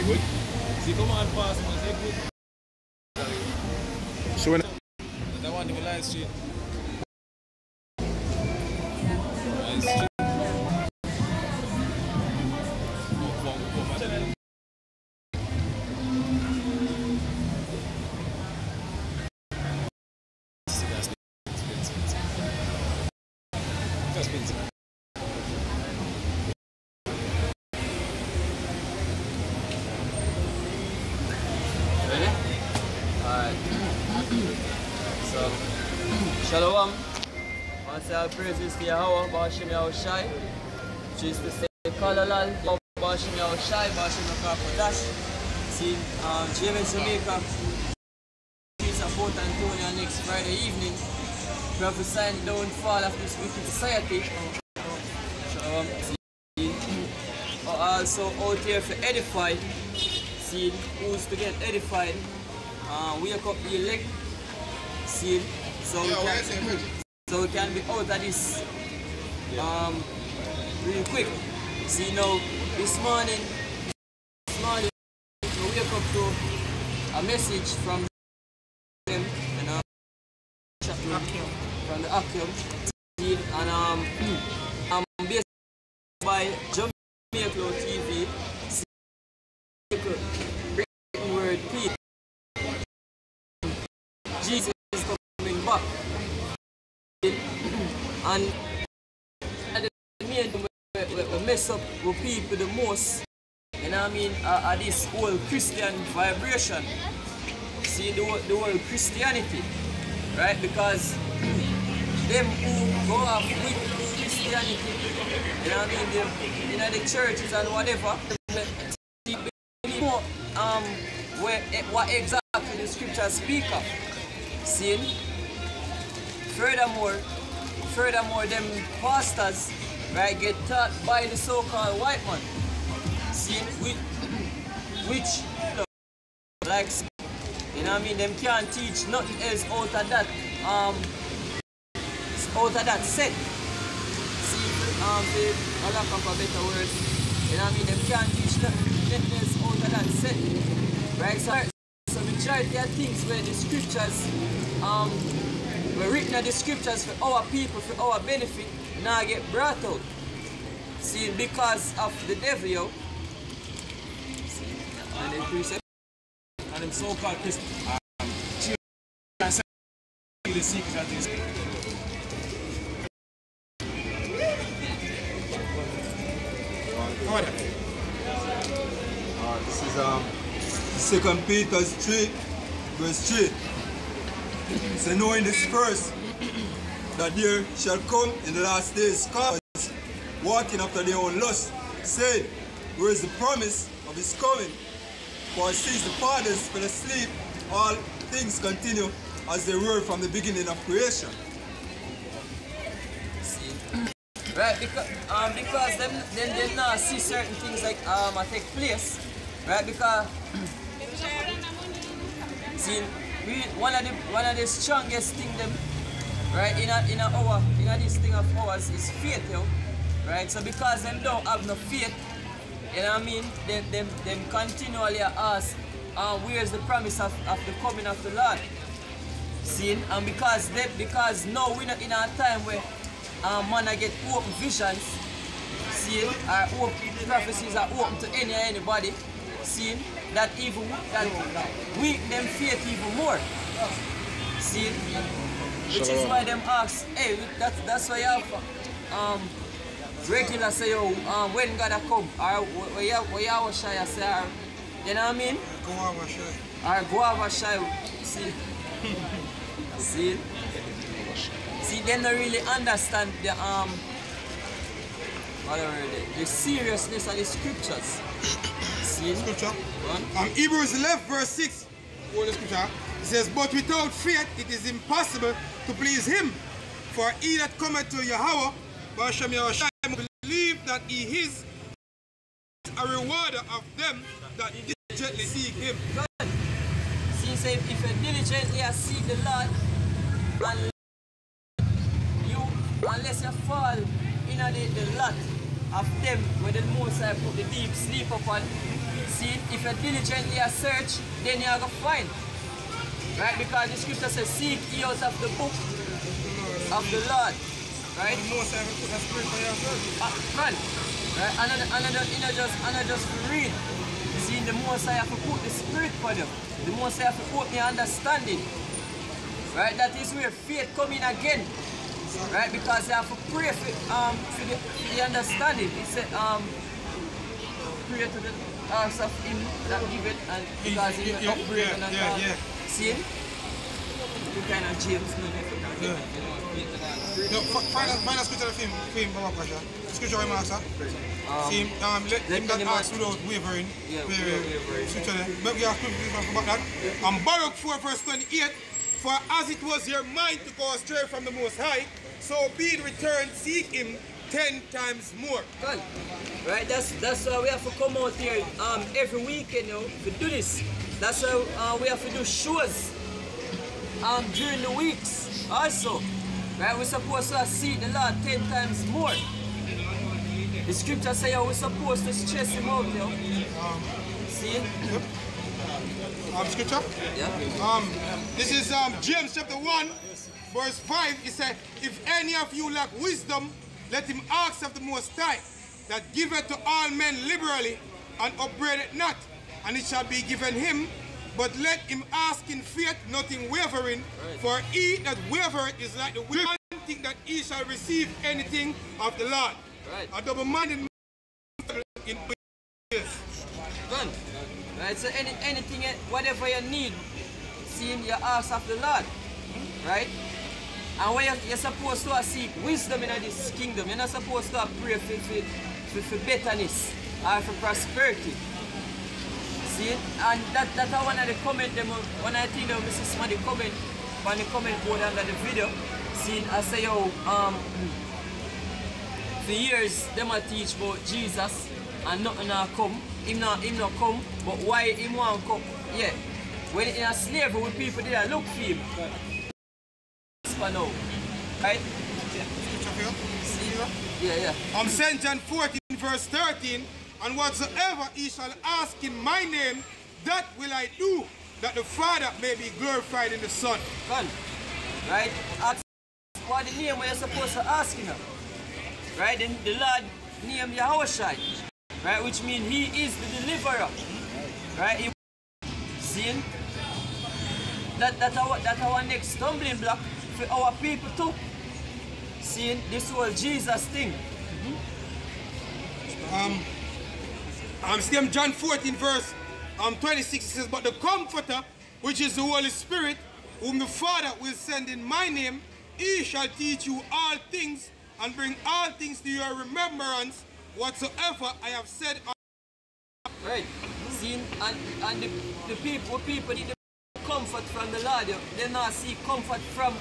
good. See, come on, pass, man. Say good. Showing. That one, the live stream. Live stream. Shalom. I say all praises to Yahweh, Bashim Yahushai. Just to say, Kalalal, Bashim Yahushai, Bashim Yahushai. See, GMSJAMAICA is at Port Antonio next Friday evening, prophesying the downfall of this wicked society. Shalom. See, also out here for edify. See, who's to get edified. Wake up the elect. See, so we can be out of this real quick. See, now this morning we wake up to a message from them and from the Akim, and based by Jamaica TV. Written word P. Jesus is coming back. And the main thing we mess up with people the most, you know what I mean, are this whole Christian vibration. See, the whole Christianity, right? Because them who go off with Christianity, you know what I mean, in the churches and whatever, what exactly the scriptures speak of. See? Furthermore, them pastors, right, get taught by the so-called white man. See? Which like, you know what I mean, them can't teach nothing else out of that set. See, for lack of a better word, you know what I mean, them can't teach nothing else out of that set. Right? So majority of things where the scriptures were written in the scriptures for our people, for our benefit, now get brought out. See, because of the devil, yo. See, and then precept And them so-called Christians, the secrets of this. This is 2 Peter 3, verse 3. So knowing this first, that there shall come in the last days scoffers, walking after their own lust, saying, where is the promise of his coming? For since the fathers fell asleep, all things continue as they were from the beginning of creation. Right, because them now see certain things like take place, right? Because see, one of the strongest thing them, right, in this thing of ours is faith, yo, right? So because them don't have no faith, you know what I mean, them continually ask, where's the promise of the coming of the Lord? See, and because now we're not in a time where man I get open visions, see, or open prophecies are open to anybody, see, that weak them faith even more. See, which is why them ask, hey, that's why you have regular say, yo, when God come, or where you shy say, or, you know what I mean? Go over shy, see. See, they don't really understand the seriousness of the scriptures. See? Scripture? Hebrews 11 verse 6, the scripture, it says, but without faith it is impossible to please him. For he that cometh to Yahweh, Basham Yahushai, believe that he is a rewarder of them that diligently seek him. Good. See, say, if you diligently seek the Lord, and unless you fall in the lot of them where the Most High put the deep sleep upon. See, if you diligently search, then you are going to find. Right? Because the scripture says, seek ye out of the book of the Lord. Right? The Most High will put a spirit for your Man. Right? And I just read. See, the Most High have to put the spirit for them. The Most High have to put the understanding. Right? That is where faith come in again. Right? Because you have to pray for the understanding. He said, pray to the house of him that give it, and because he will upgrade and see him? You kind of James. No, final scripture of him, Baba Pasha. Scripture of him, sir. See him, let him that ask without wavering. Scripture there. But we have scripture about that. Baruch 4 verse 28. For as it was your mind to go astray from the Most High, so be it returned, seek him 10 times more. Good. Right, that's why we have to come out here every weekend, you know, to do this. That's why we have to do shows during the weeks also. Right, we're supposed to seek the Lord 10 times more. The scripture says we're supposed to stress him out, you know. See? Yep. Scripture? Yeah. This is James chapter 1, verse 5. It said, if any of you lack wisdom, let him ask of the Most High, that giveth to all men liberally, and upbraideth not, and it shall be given him. But let him ask in faith, nothing wavering, for he that wavereth is like the wind, think that he shall receive anything of the Lord. Right. A double-minded man in yes. Done. Right, so anything, whatever you need, seeing you ask of the Lord. Right? And when you're supposed to seek wisdom in this kingdom, you're not supposed to pray for betterness or for prosperity. See? And that's one of the comment them when I think I see somebody comment on the comment board under the video. See, I say yo, for years them a teach about Jesus and nothing not come. Him not come, but why him want come? Yeah. When in a slavery with people did look for him. Now, right? Yeah. St. John 14 verse 13, and whatsoever he shall ask in my name, that will I do, that the Father may be glorified in the Son. Fun. Right? Ask what the name we're supposed to ask him. Right? Then the Lord named Yahushua. Right? Which means he is the deliverer. Right? He seen that our next stumbling block for our people too. Seeing this whole Jesus thing. St. John 14 verse 26 says, but the Comforter, which is the Holy Spirit, whom the Father will send in my name, he shall teach you all things and bring all things to your remembrance, whatsoever I have said. Right. Seeing and the people need the comfort from the Lord. They not seek comfort from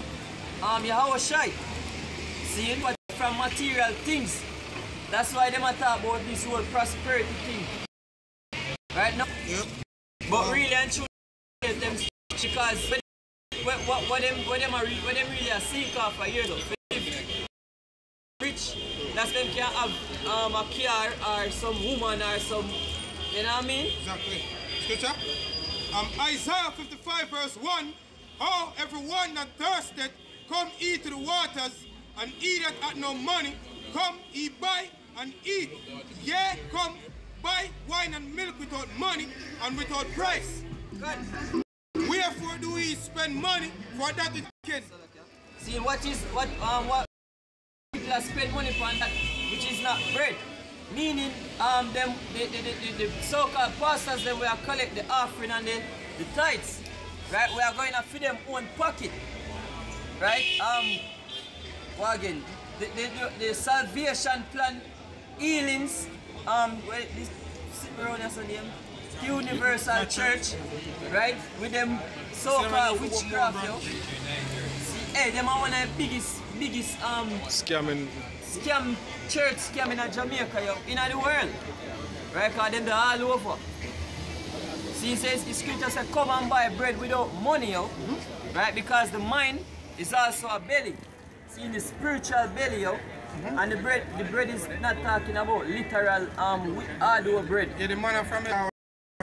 Yahushua. Seeing but from material things. That's why they talk about this whole prosperity thing. Right now? Yep. But really and truly them because what them really are seek after a year though. Rich, that's them can have a car or some woman or some, you know what I mean? Exactly. Scripture? Isaiah 55 verse 1, oh, everyone that thirsteth, come eat to the waters, and he that hath no money, come ye buy and eat. Yea, come buy wine and milk without money and without price. God. Wherefore do we spend money for that we can? See what people spend money on that which is not bread. Meaning them the so-called pastors them will collect the offering and the tithes. Right? We are going to feed them own pocket. Right? What again? The salvation plan healings this around us name the Universal Church, right? With them so-called witchcraft, yo. Hey, them are one of the biggest Scamming. church scam in Jamaica, yo, in the world. Right? Because them are all over. See, it says the scripture says come and buy bread without money, yo. Right? Because the mind is also a belly. See, in the spiritual belly, yo, And the bread is not talking about literal hardware bread. Yeah, the manna from Yahweh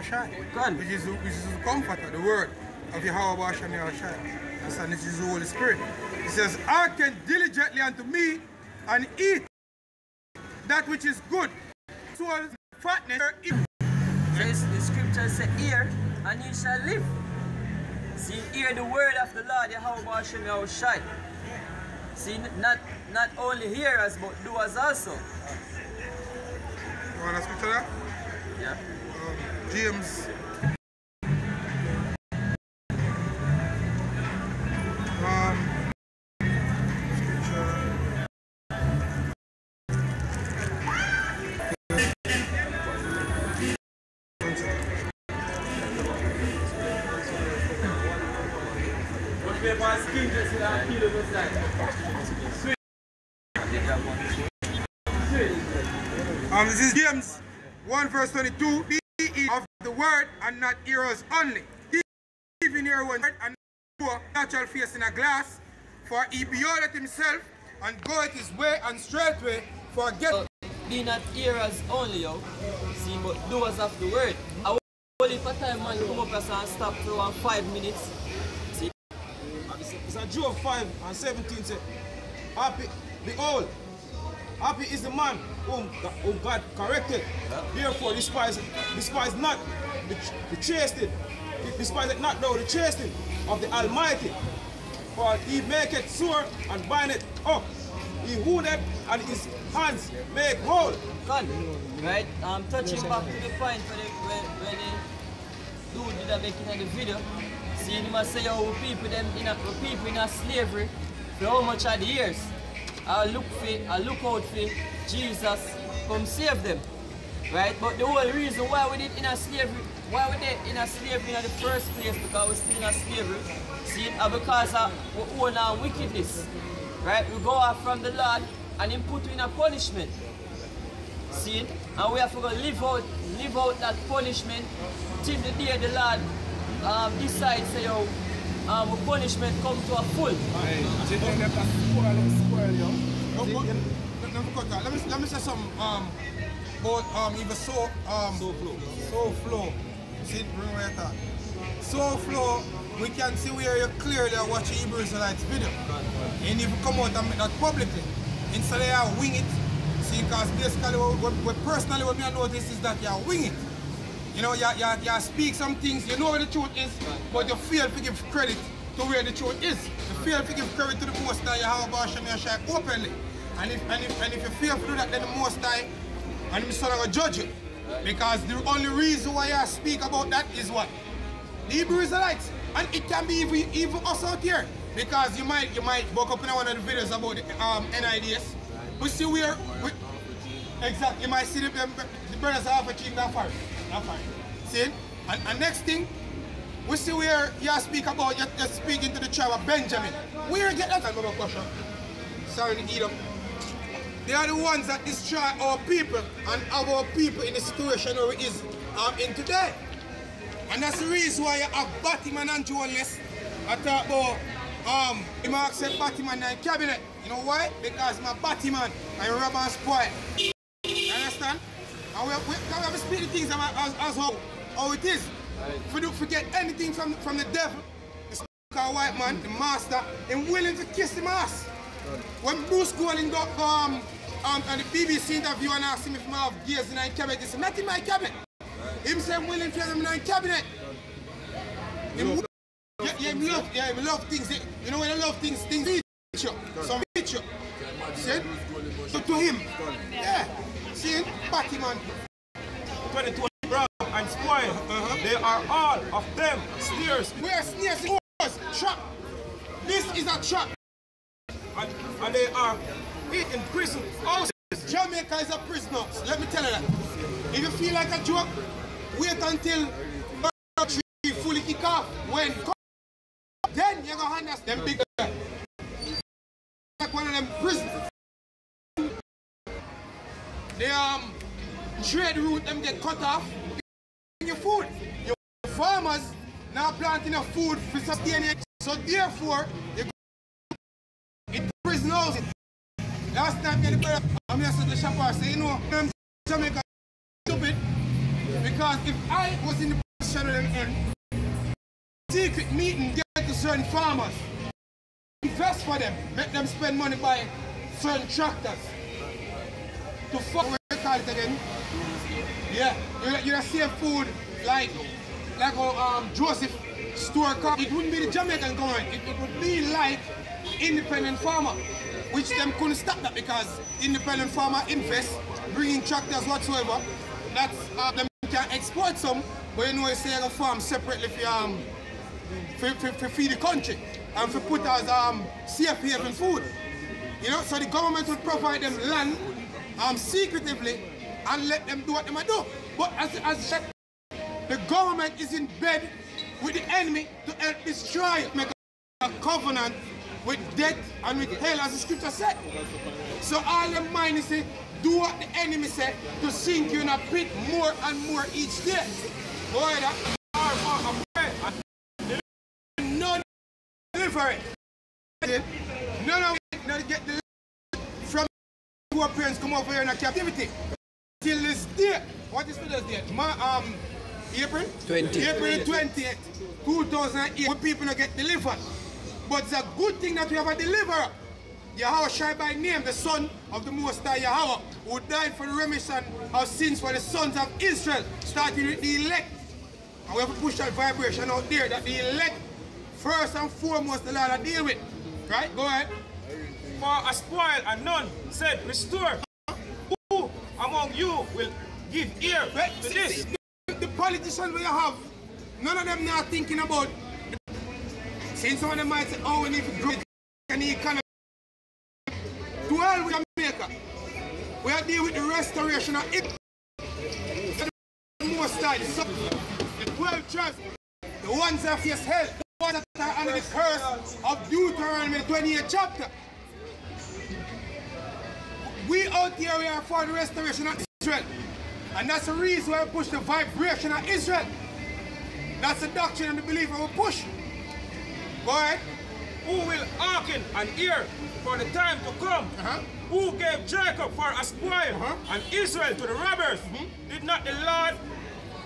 Shai, which is the comforter, the word of Yahweh Shai. And this is the Holy Spirit. It says, hearken diligently unto me and eat that which is good. Soul fatness. Says the scripture say, hear and ye shall live. See, hear the word of the Lord Yahweh Shai. See, not only hearers but doers also. You want to scripture that? Yeah. James. This is James 1 verse 22. Be ye of the word and not hearers only. Even hear one word and not natural face in a glass, for he beholdeth himself and goeth his way and straightway forget. Be not hearers only, yo. See, but doers of the word. I will if a time man come up and stop for around 5 minutes. See? It's a Job 5 and 17 say, happy, behold, happy is the man whom God corrected. Therefore despise not the chastening. Despise it not though the chastening of the Almighty. For he maketh sore and bindeth up. He wounded and his hands make whole. Con, right? Touching back to the point when the dude did a making of the video. See, he must say how people in a slavery for how much of the years. I look out for Jesus come save them. Right? But the whole reason why we did in a slavery, why we did in a slavery in the first place, because we're still in a slavery, see, because of our own wickedness. Right? We go off from the Lord and He put you in a punishment. See? And we have to go live out that punishment till the day the Lord decides say how punishment come to a full. Let me say something about even so flow. See, bring where that. So flow, we can see where you clearly are watching Hebrew Israelites video. And if you come out and make that publicly, instead of you wing it, see, because basically what I notice is that you wing it. You know, you speak some things, you know where the truth is, but you fail to give credit to where the truth is. You fail to give credit to the Most High Yahweh openly. And if you fail to do that, then the Most High and His Son are going to judge you. Because the only reason why I speak about that is what? The Hebrew Israelites. And it can be even us out here. Because you might walk up in one of the videos about the NIDS. We see where exactly, you might see the brothers have achieved that far. See? And next thing, we see where you speak about, you're speaking to the tribe of Benjamin. Where you get that kind of question? Sorry to eat up. They are the ones that destroy our people and have our people in the situation where it is in today. And that's the reason why you have Batman and Joeless. I talk about the Mark said Batman in cabinet. You know why? Because my Batman and rubber and spoil. You understand? And we have to speak the things as how it is. If we don't forget anything from the devil, the white man, the master, and willing to kiss him ass. When Bruce Golding got and the BBC interview and asked him if he have gears in my cabinet, he said, not in my cabinet. Him say I'm willing to have him in my cabinet. Him love things. You know when I love things reach you. Some reach you. See? So to him. Yeah. See? Batman. 22 brown and spoil. They are all of them snares. We are snares in us. Trap. This is a trap. And they are in prison. Oh, Jamaica is a prison. Let me tell you that. If you feel like a joke, wait until the fully kick off. When then you're gonna understand them big like one of them prisons. The trade route them get cut off. Your food. Your farmers now planting a food for sustaining. So therefore you in prison housing. Last time the brother, I'm here to the shopper say, you know, them Jamaica stupid. Because if I was in the position of them end, secret meeting get to certain farmers, invest for them, make them spend money buying certain tractors. To fuck what they call it again. Yeah, you see food like Joseph store car. It wouldn't be the Jamaican government, it would be like independent farmer, which them couldn't stop that because independent farmer invest, bringing tractors whatsoever. That's them can export some, but you know it's a farm separately for feed the country and for put as safe haven food. You know, so the government would provide them land secretively and let them do what they might do. But as said, the government is in bed with the enemy to help destroy, make a covenant with death and with hell, as the scripture said. So all them mind is say, do what the enemy said to sink you in a pit more and more each day. Boy, that no delivery. None of it, not get the from our parents come over here in a captivity. Till this day, what is today's date? April 20th, 2008, when people don't get delivered. But it's a good thing that we have a deliverer. Yahweh Shai by name, the son of the Most High Yahweh, who died for the remission of sins for the sons of Israel, starting with the elect. And we have to push that vibration out there, that the elect, first and foremost, the Lord will deal with. Right? Go ahead. For a spoil and none said, restore. Who among you will give ear to this? The politicians we have, none of them are thinking about. Since some of them might say, oh, we need to grow the economy. To hell with Jamaica. We are dealing with the restoration of it. The most side, the 12 tribes, the ones that face hell, the ones that are under the curse of Deuteronomy, the 28th chapter. We out here, we are for the restoration of Israel. And that's the reason why we push the vibration of Israel. That's the doctrine and the belief we push. Go ahead. Who will hearken and hear for the time to come? Who gave Jacob for a spoil and Israel to the robbers? Did not the Lord,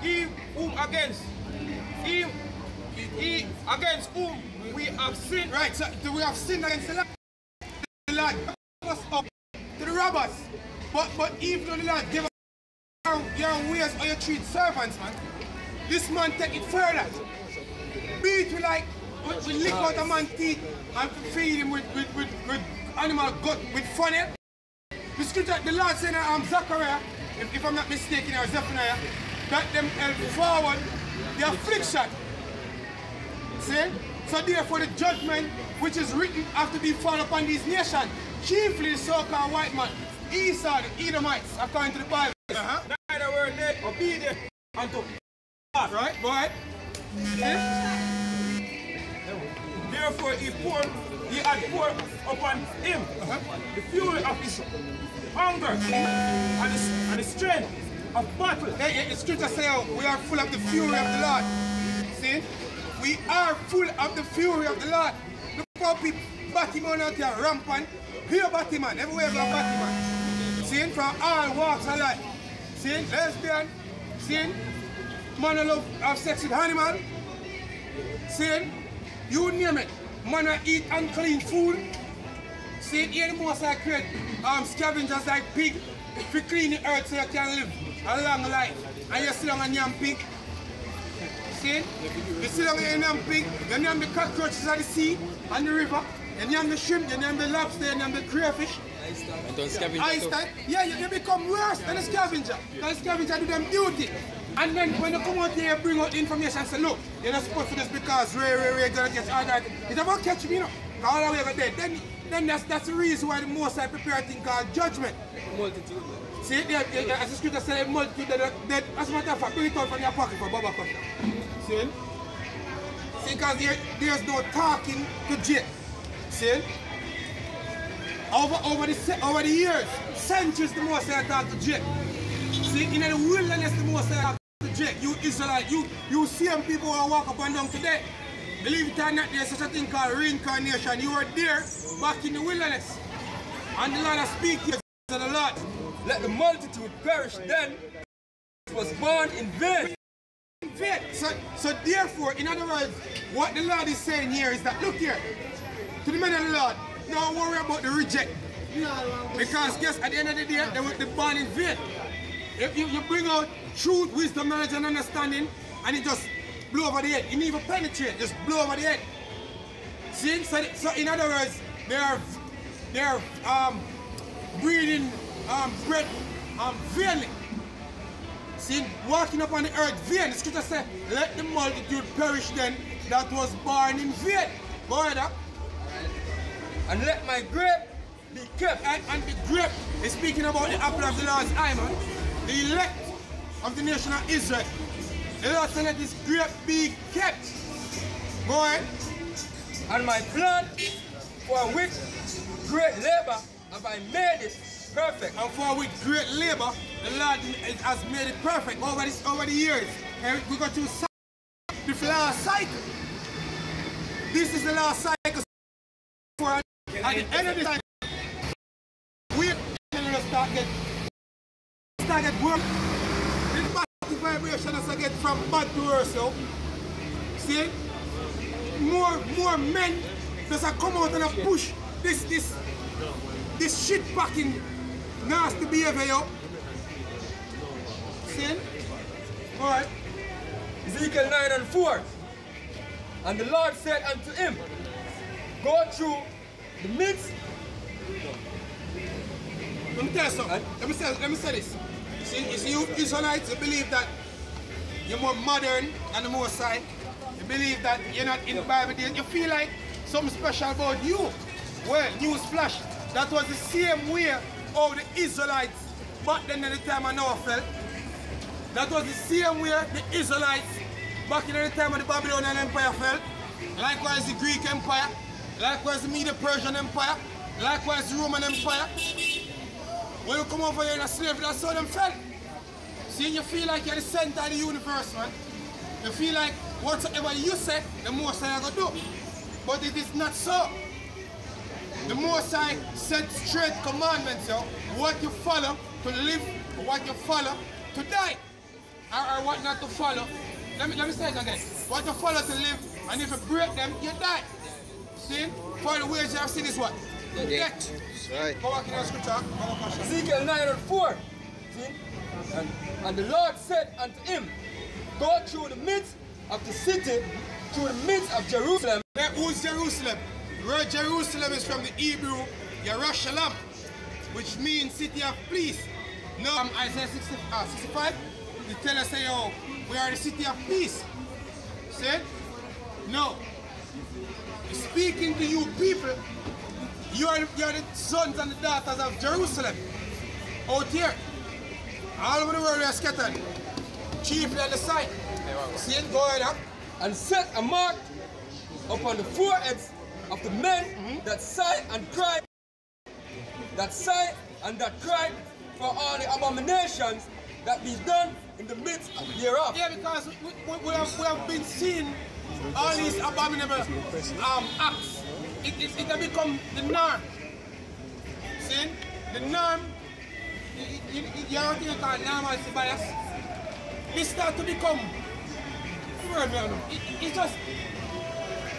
he against whom we have sinned? Right, so we have sinned against the Lord. The Lord gave us up to the robbers. But even though the Lord gave us your ways or you treat servants, man, this man take it further. Beat you like we lick out a man's teeth and feed him with animal gut with funnel. The scripture, the Lord said in Zechariah, if I'm not mistaken, or Zephaniah, that them help forward the affliction. See? So therefore the judgment which is written after be fall upon these nations, chiefly the so-called white man, Esau, the Edomites, according to the Bible. Neither were they obedient unto God. Right, go ahead. Therefore he had poured upon him the fury of his hunger and the strength of battle. The scripture says we are full of the fury of the Lord. See? We are full of the fury of the Lord. Look how people Batman out here rampant. Pure Batman, everywhere go Batman. See? From all walks of life. See? Lesbian. See? Man who love have sex with animal. See? You name it. Man who eat unclean food. See? Here the most I create scavengers like pig to clean the earth so you can live a long life. And you sit down and yam pig. See? You sit down and yam pig, you name the cockroaches of the sea and the river, you name the shrimp, you name the lobster, you name the crayfish. Yeah, you become worse than a scavenger. Because the scavenger do them duty. And then when you come out here, bring out the information and say, look, you're not supposed to do this because Ray gonna get all that. It's about catch me, you know. All the way over there. Then that's the reason why the Most I prepare a thing called judgment. Multitude. See, as the scripture says, multitude that as a matter of fact, bring it out from your pocket for Baba Kosha. See? See, because there's no talking to Jake. See? Over the years, centuries the Most I talk to Jake. See, in the wilderness the Most I talk to Jake. You Israelite, you see people who walk up and down today. Believe it or not, there's such a thing called reincarnation. You were there back in the wilderness. And the Lord speak to the Lord. Let the multitude perish then. It was born in vain. So therefore, in other words, what the Lord is saying here is that, look here, to the men of the Lord, don't worry about the reject. Because guess at the end of the day, they will be born in vain. If you bring out truth, wisdom, knowledge, and understanding, and it just blow over the head. You need to penetrate, just blow over the head. See? So in other words, they are breathing bread vainly. See, walking upon the earth vain. The scripture says, let the multitude perish then that was born in vain. Go ahead up. And let my grape be kept. And the grape is speaking about the apple of the Lord's eye, man. The elect of the nation of Israel. The Lord said, let this grape be kept. Go ahead. And my plan for which great labor have I made it perfect. And for with great labor, the Lord has made it perfect over the years. And we got to the last cycle. This is the last cycle. At the end of the cycle, we're going to start get work. The positive vibration as I get from bad to worse. So, see, more men just come out and push this shit packing nasty behavior, yo. See? Alright. Ezekiel 9:4. And the Lord said unto him, go through the midst. Let me tell you something. Let me say this. You see, you Israelites, you believe that you're more modern than the Most High. You believe that you're not in the Bible days. You feel like something special about you. Well, news flash. That was the same way how the Israelites back then at the time of Noah felt. That was the same way the Israelites back in the time of the Babylonian Empire felt. Likewise the Greek Empire. Likewise the Medo-Persian Empire. Likewise the Roman Empire. When you come over here in a slavery, that's how them felt. See, you feel like you're the center of the universe, man. You feel like whatever you say, the Most High are going to do. But it is not so. The Most High set straight commandments, yo. What you follow to live, or what you follow to die. Or what not to follow. Let me say it again. What you follow to live, and if you break them, you die. See? For the wages you have seen is what? Death. Right. Go back in the scripture. Ezekiel 9:4. See? And the Lord said unto him, go through the midst of the city, through the midst of Jerusalem. Who's Jerusalem? The word Jerusalem is from the Hebrew Yerushalayim, which means city of peace. No, Isaiah 65, they tell us, oh, we are the city of peace. See? No. Speaking to you people, you are the sons and the daughters of Jerusalem. Out here. All over the world we are scattered. Chiefly on the side. See it? Go ahead up. And set a mark upon the foreheads of the men that sigh and cry. That sigh and that cry for all the abominations that be done in the midst thereof. Yeah, because we have been seeing all these abominable acts. It has become the norm. See? The norm, you know what you call normalcy bias? It starts to become,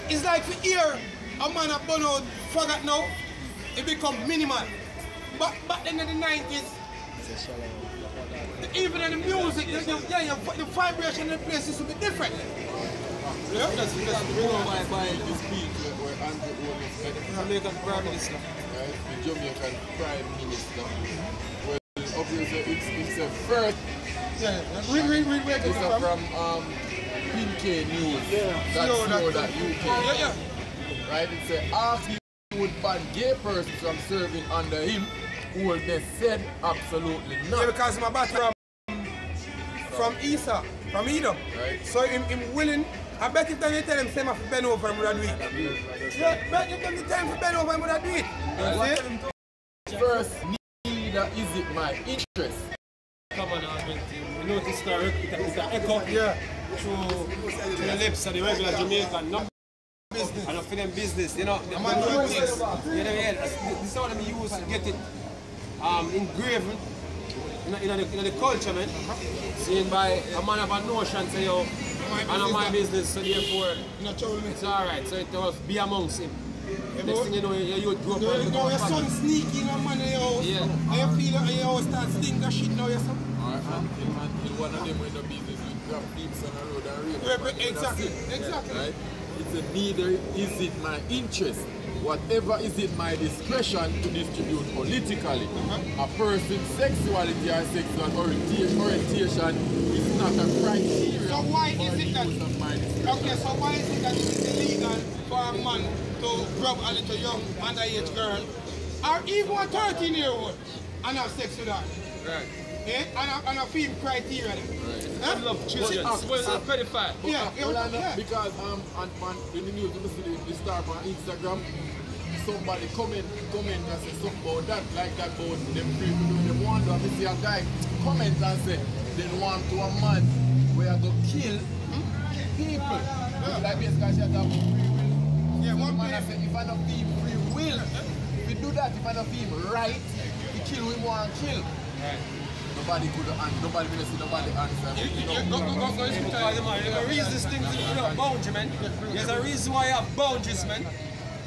it's like to hear a man a burn out faggot now, it become minimal. But back then in the 90s, even in the music, the vibration in the places will be different. Yeah, that's bring on by this beat where Andrew Owens, the Jamaican Prime Minister. Right, the Jamaican Prime Minister. Well, obviously it's a first. Yeah, read where it's from PK News. Yeah. That's UK. Yeah. Right, it said, ask you would ban gay persons from serving under him, who will they said absolutely not. Yeah, because my back from Esau, from Edom. Right. So him willing, I bet if you tell him same for bend over him would do it. Yeah, bet if you tell him to bend over him would do it. First, neither is it my interest. Come on, we notice it's an echo through the lips of the regular Jamaican. No business. And of for them business, you know, the new things. You know what I mean? This is what I use to get it engraved in the culture, man. Seen by a man of a notion, say, yo, I know my business, so therefore, it's alright, so it will be amongst him. Next thing you know, you grow up. You know, your son sneaky in your man in your house. Yeah. And you feel like your house start stinking the shit now, your son. Until one of them went to business with grab peeps on the road and rape. Exactly. Right? It's a neither is it my interest, whatever is it my discretion to distribute politically. A person's sexuality or sexual orientation is not a criteria. So why is it that? Okay, so why is it that it is illegal for a man to grab a little young underage girl, or even a 13-year-old, and have sex with her? Right. Yeah? And a film criteria. Right. I love children. Well, pedophile. Yeah. Because in the news, you see the star on Instagram, somebody comment and say something about that, like that about them free to do them wonder. I see a guy comment and say they want to a man where to kill people. Like basically she has to have free will. Yeah, so one man I say if I don't feel free will, if we do that, if I don't feel right, we kill we want to kill. Right. Nobody could nobody will see nobody answer. There's a reason this thing is a boundary, man. There's a reason why you have boundaries, man.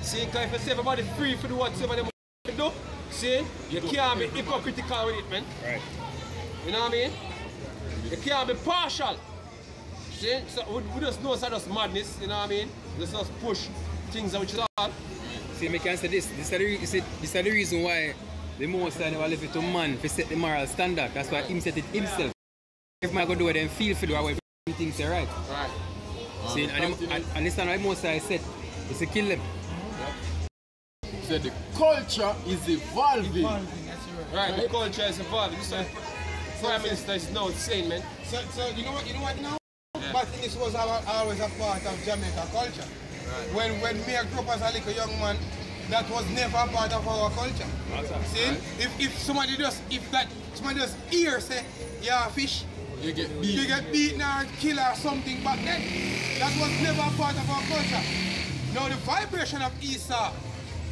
See, because if you say everybody free for do whatever they want to do, see, you can't be hypocritical with it, man. Right. You know what I mean? You can't be partial. See, so we just know it's just madness, you know what I mean? Just push things out which is all. See, I can say this is the reason why the most I never left it to man to set the moral standard. That's why him set it himself. If man go do it, then feel for do what he thinks is right. Right. See, and this time why most I said is to kill them. So the culture is evolving. Right, the culture is evolving. This is what Prime Minister is now saying, man. So you know what now? Yeah. But this was always a part of Jamaica culture. Right. When me grew up as a little young man, that was never a part of our culture. See? Right. If somebody just hear say, yeah, fish, you get beaten or killed or something back then. That was never a part of our culture. Now the vibration of Esau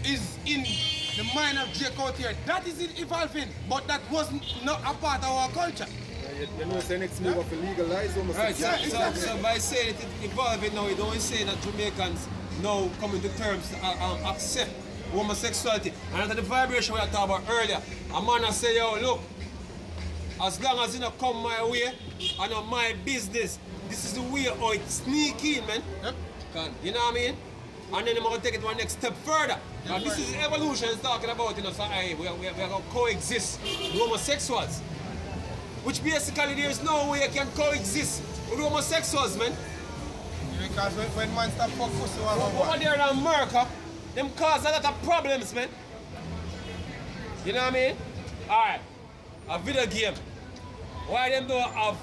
is in the mind of Jake out here. That is evolving, but that was not a part of our culture. You know, the next move of legalize homosexuality. Right, so by saying it evolving now, you don't say that Jamaicans now coming to terms to accept homosexuality. And after the vibration we were talking about earlier, a man will say, yo, look, as long as you don't come my way, I know my business. This is the way how it sneak in, man. Yep. You know what I mean? And then I'm going to take it one next step further. And this is evolution it's talking about, you know, so we're going to coexist with homosexuals. Which basically there is no way you can coexist with homosexuals, man. Because when man start fuck pussy over there in America, them cause a lot of problems, man. You know what I mean? Alright, a video game. Why them don't have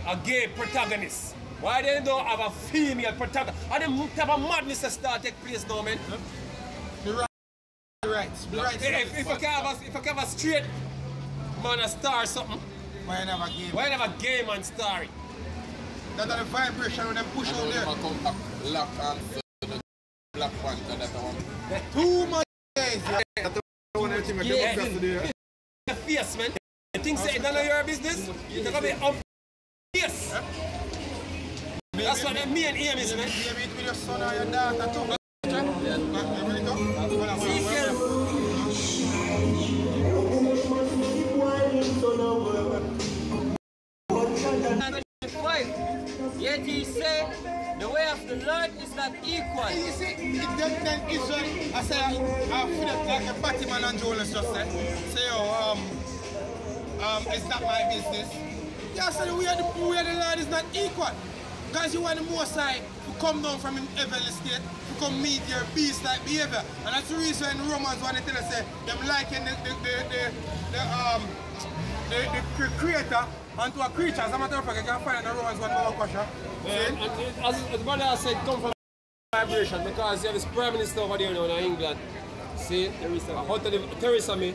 a gay protagonist? Why they don't have a female protagonist? And them type of madness that start take place now, man. The rights. If I can have a straight man a star or something, why not have a game? Why not have a gay man star it? That's the vibration when they push out there. Come back, Black Panther, Black Panther, that's the one. Too much days. The face, man. You think say none of your business? You're gonna be up. Yes. That's what the main aim is, man. Maybe it with your son or your daughter too. Yet he said, the way of the Lord is not equal. You see, then Israel, I say, I feel like a Batman and Jonas just said, say, it's not my business. Yeah, so the way of the Lord is not equal. Because you want the Most High to come down from an heavenly state, to come meet your beast-like behavior. And that's the reason when Romans want to tell us, say, them liken the creator onto a creature. As a matter of fact, you can find the Romans 1 more question. As brother said, come from vibration because you have this Prime Minister over there now in England. See? Theresa May.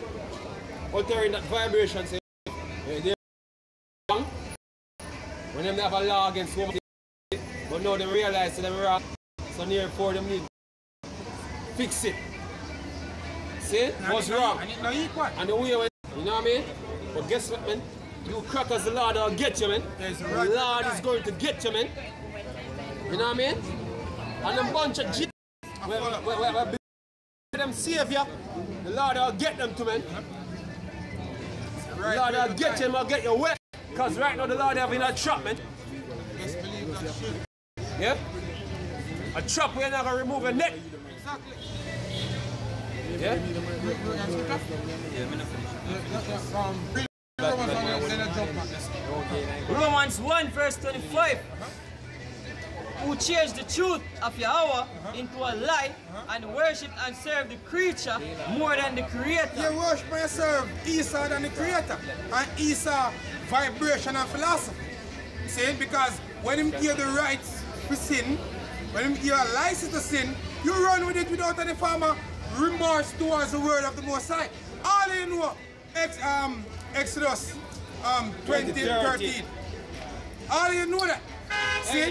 Out there in that vibration, say, they're wrong. When they have a law against women, but now they realize that they're wrong. So therefore, they need fix it. See? What's wrong? And it's not equal. And the way when, you know what I mean? But guess what, man? You crackers, the Lord will get you, man. The Lord is going to get you, man. You know what I mean? And a bunch of G. Where them savior, the Lord will get them to, man. The Lord will get you, will get you wet. Because right now the Lord having a trap, man. Just believe that shit. Yeah? A trap where you're not going to remove a neck. Exactly. Yeah? Romans 1 verse 25. Who changed the truth of Yahweh into a lie and worship and serve the creature more than the creator. You worship and serve Esau than the creator. And Esau vibration and philosophy. See? Because when him give the rights to sin, when him give a license to sin, you run with it without any form of remorse towards the word of the Most High. All you know, Exodus 20:13. All you know that. See?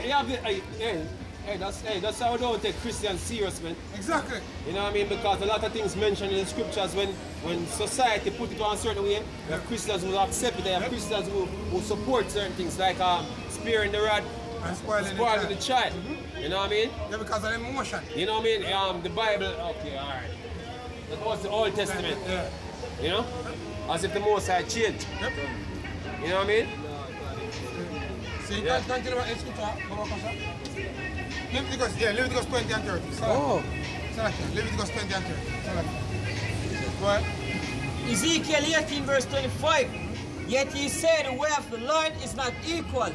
That's how we don't take Christians serious, man. Exactly. You know what I mean? Because a lot of things mentioned in the scriptures when society put it on a certain way, you have Christians who accept it, they have Christians who support certain things like sparing the rod And spoiling the child. You know what I mean? Yeah, because of the emotion. You know what I mean? The Bible, okay, alright. That was the Old Testament. Yeah. You know? As if the Most High changed. Yep. You know what I mean? See, you can't tell about scripture. Leviticus 20 and 30. Oh. Leviticus 20 and 30. What? Ezekiel 18 verse 25. Yet ye say the way of the Lord is not equal.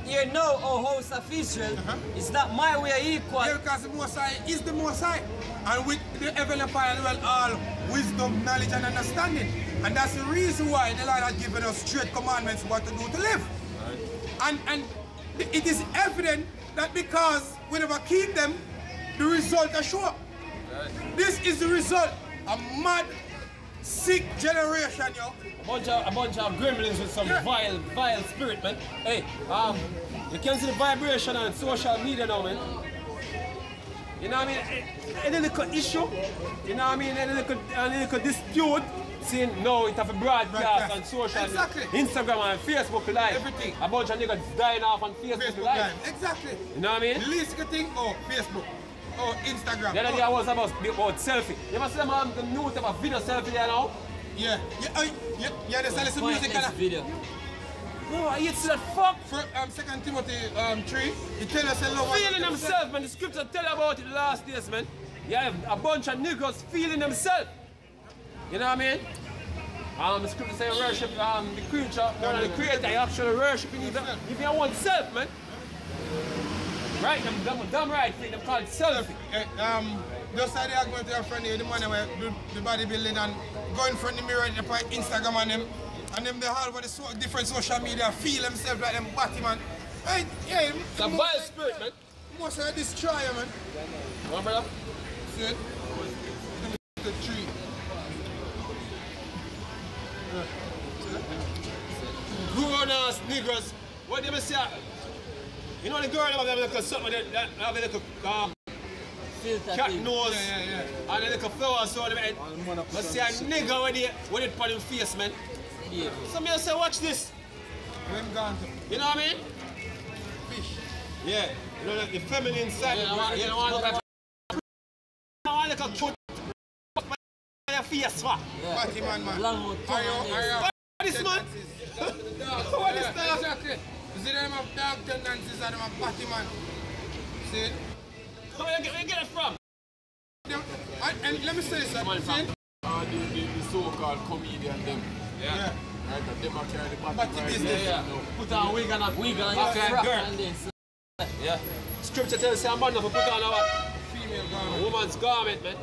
Hear now, O house of Israel, it's not my way equal. Yeah, because the Most High is the Most High. And with the Heavenly Father, well, all wisdom, knowledge, and understanding. And that's the reason why the Lord has given us straight commandments what to do to live. And it is evident that because we never keep them, the result are sure. This is the result. A mad, sick generation, yo. A bunch of gremlins with some vile spirit, man. Hey, you can see the vibration on social media now, man. You know what I mean? Any little issue, you know what I mean? Any little dispute, seeing no, it have a broadcast on social Exactly. Instagram and Facebook Live. Everything. A bunch of niggas dying off on Facebook Live. Exactly. You know what I mean? The least good thing, Facebook. Instagram. The other day I was about selfie. You ever see the new type of video selfie there now? Yeah. Yeah, they sell some music and video. No, I see that fuck. For 2 Timothy 3, it tells us a lot. Feeling themselves, man. The scripture tell about it the last days, man. You have a bunch of niggas feeling themselves. You know what I mean? The scripture say worship the creature, more than the creator. You actually worshiping even your own self, man. Right? Them right thing, them called selfie. Just like the argument to your friend here, the man who do the bodybuilding and go in front of the mirror and put Instagram on them. And them they all over the different social media feel themselves like them batty, man. Hey, yeah, it's a vile spirit, man. Most of the destroyer, man. What, brother? See it? The tree. Grown-ass niggas. What do you say? You know the girl that have like something that have a little cat nose and a little flower so them head. But see a nigga with it on him face, man. Yeah. So me say watch this. You know what I mean? Fish. Yeah. You know the feminine side. You know what I like a cute your face, what? Batty man. Long Are this man? What is that? Exactly. You see them have dark tendencies and them have batty man. See? Where you get it from? And let me say this, The so-called comedian them. Yeah. Right, them are carrying the Batty business. Yeah. Put on wig and a frock and then. Yeah. Scripture tells you I'm to put on a Female a garment. woman's garment, man.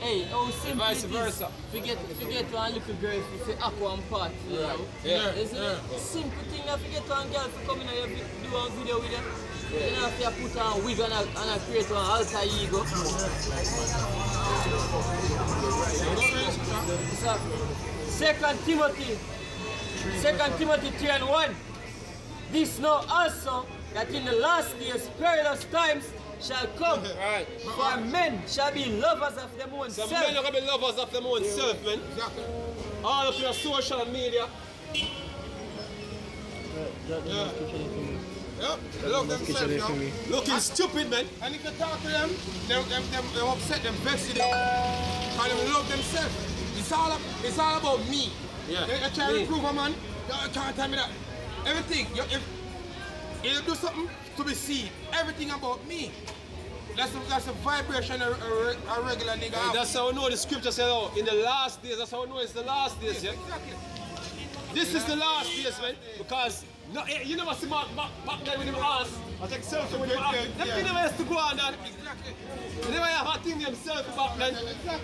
Hey, how simple Vice it is. versa. Forget one little girl if you say aqua and part, you know? Yeah. Isn't it? Simple thing that forget one girl to come in and you do one video with her. You don't have to put on a wig and create one alter ego. So, 2 Timothy 3:1. This know also that in the last days, perilous times, shall come. Right. For men shall be lovers of them own Some self. men are going to be lovers of them own self, man. Exactly. All of your social media. Yeah, they love themselves, you know. Looking stupid, man. And if you talk to them, they upset, them vex you. And they love themselves. It's all about me. Yeah. You try to prove a man, you can't tell me that. Everything, if you do something to be seen, everything about me. That's a vibration a regular nigga have. That's how we know the scripture says, oh, in the last days, that's how we know it's the last days, yeah? Exactly. This is the last days, man, because no, you never see back then with him ass. I take selfie with him ass. Them thing never used to go on that. Exactly. They never have a thing themselves back then.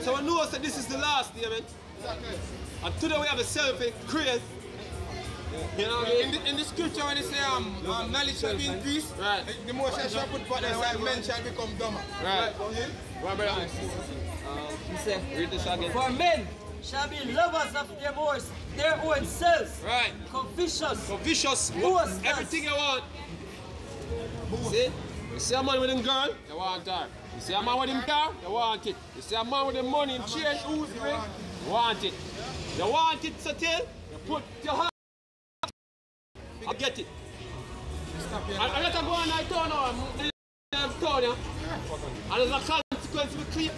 So we know that this is the last day, man. Exactly. And today we have a selfie craze. You know what I mean? In the scripture when they say knowledge shall be increased, Right. the more shall put forth and while men shall become dumber. Right. Right, brother. He said, Read this again. for men shall be lovers of their own selves. Right. Covetous. So vicious, Boasters. everything you want. See? You see a man with him girl, you want her. You see a man with him car, you want it. You see a man with him money and change, you want it. You want it, so tell, you put your hand, I get it. I let her go on night town now, I'm town, yeah. And there's a consequence with clean.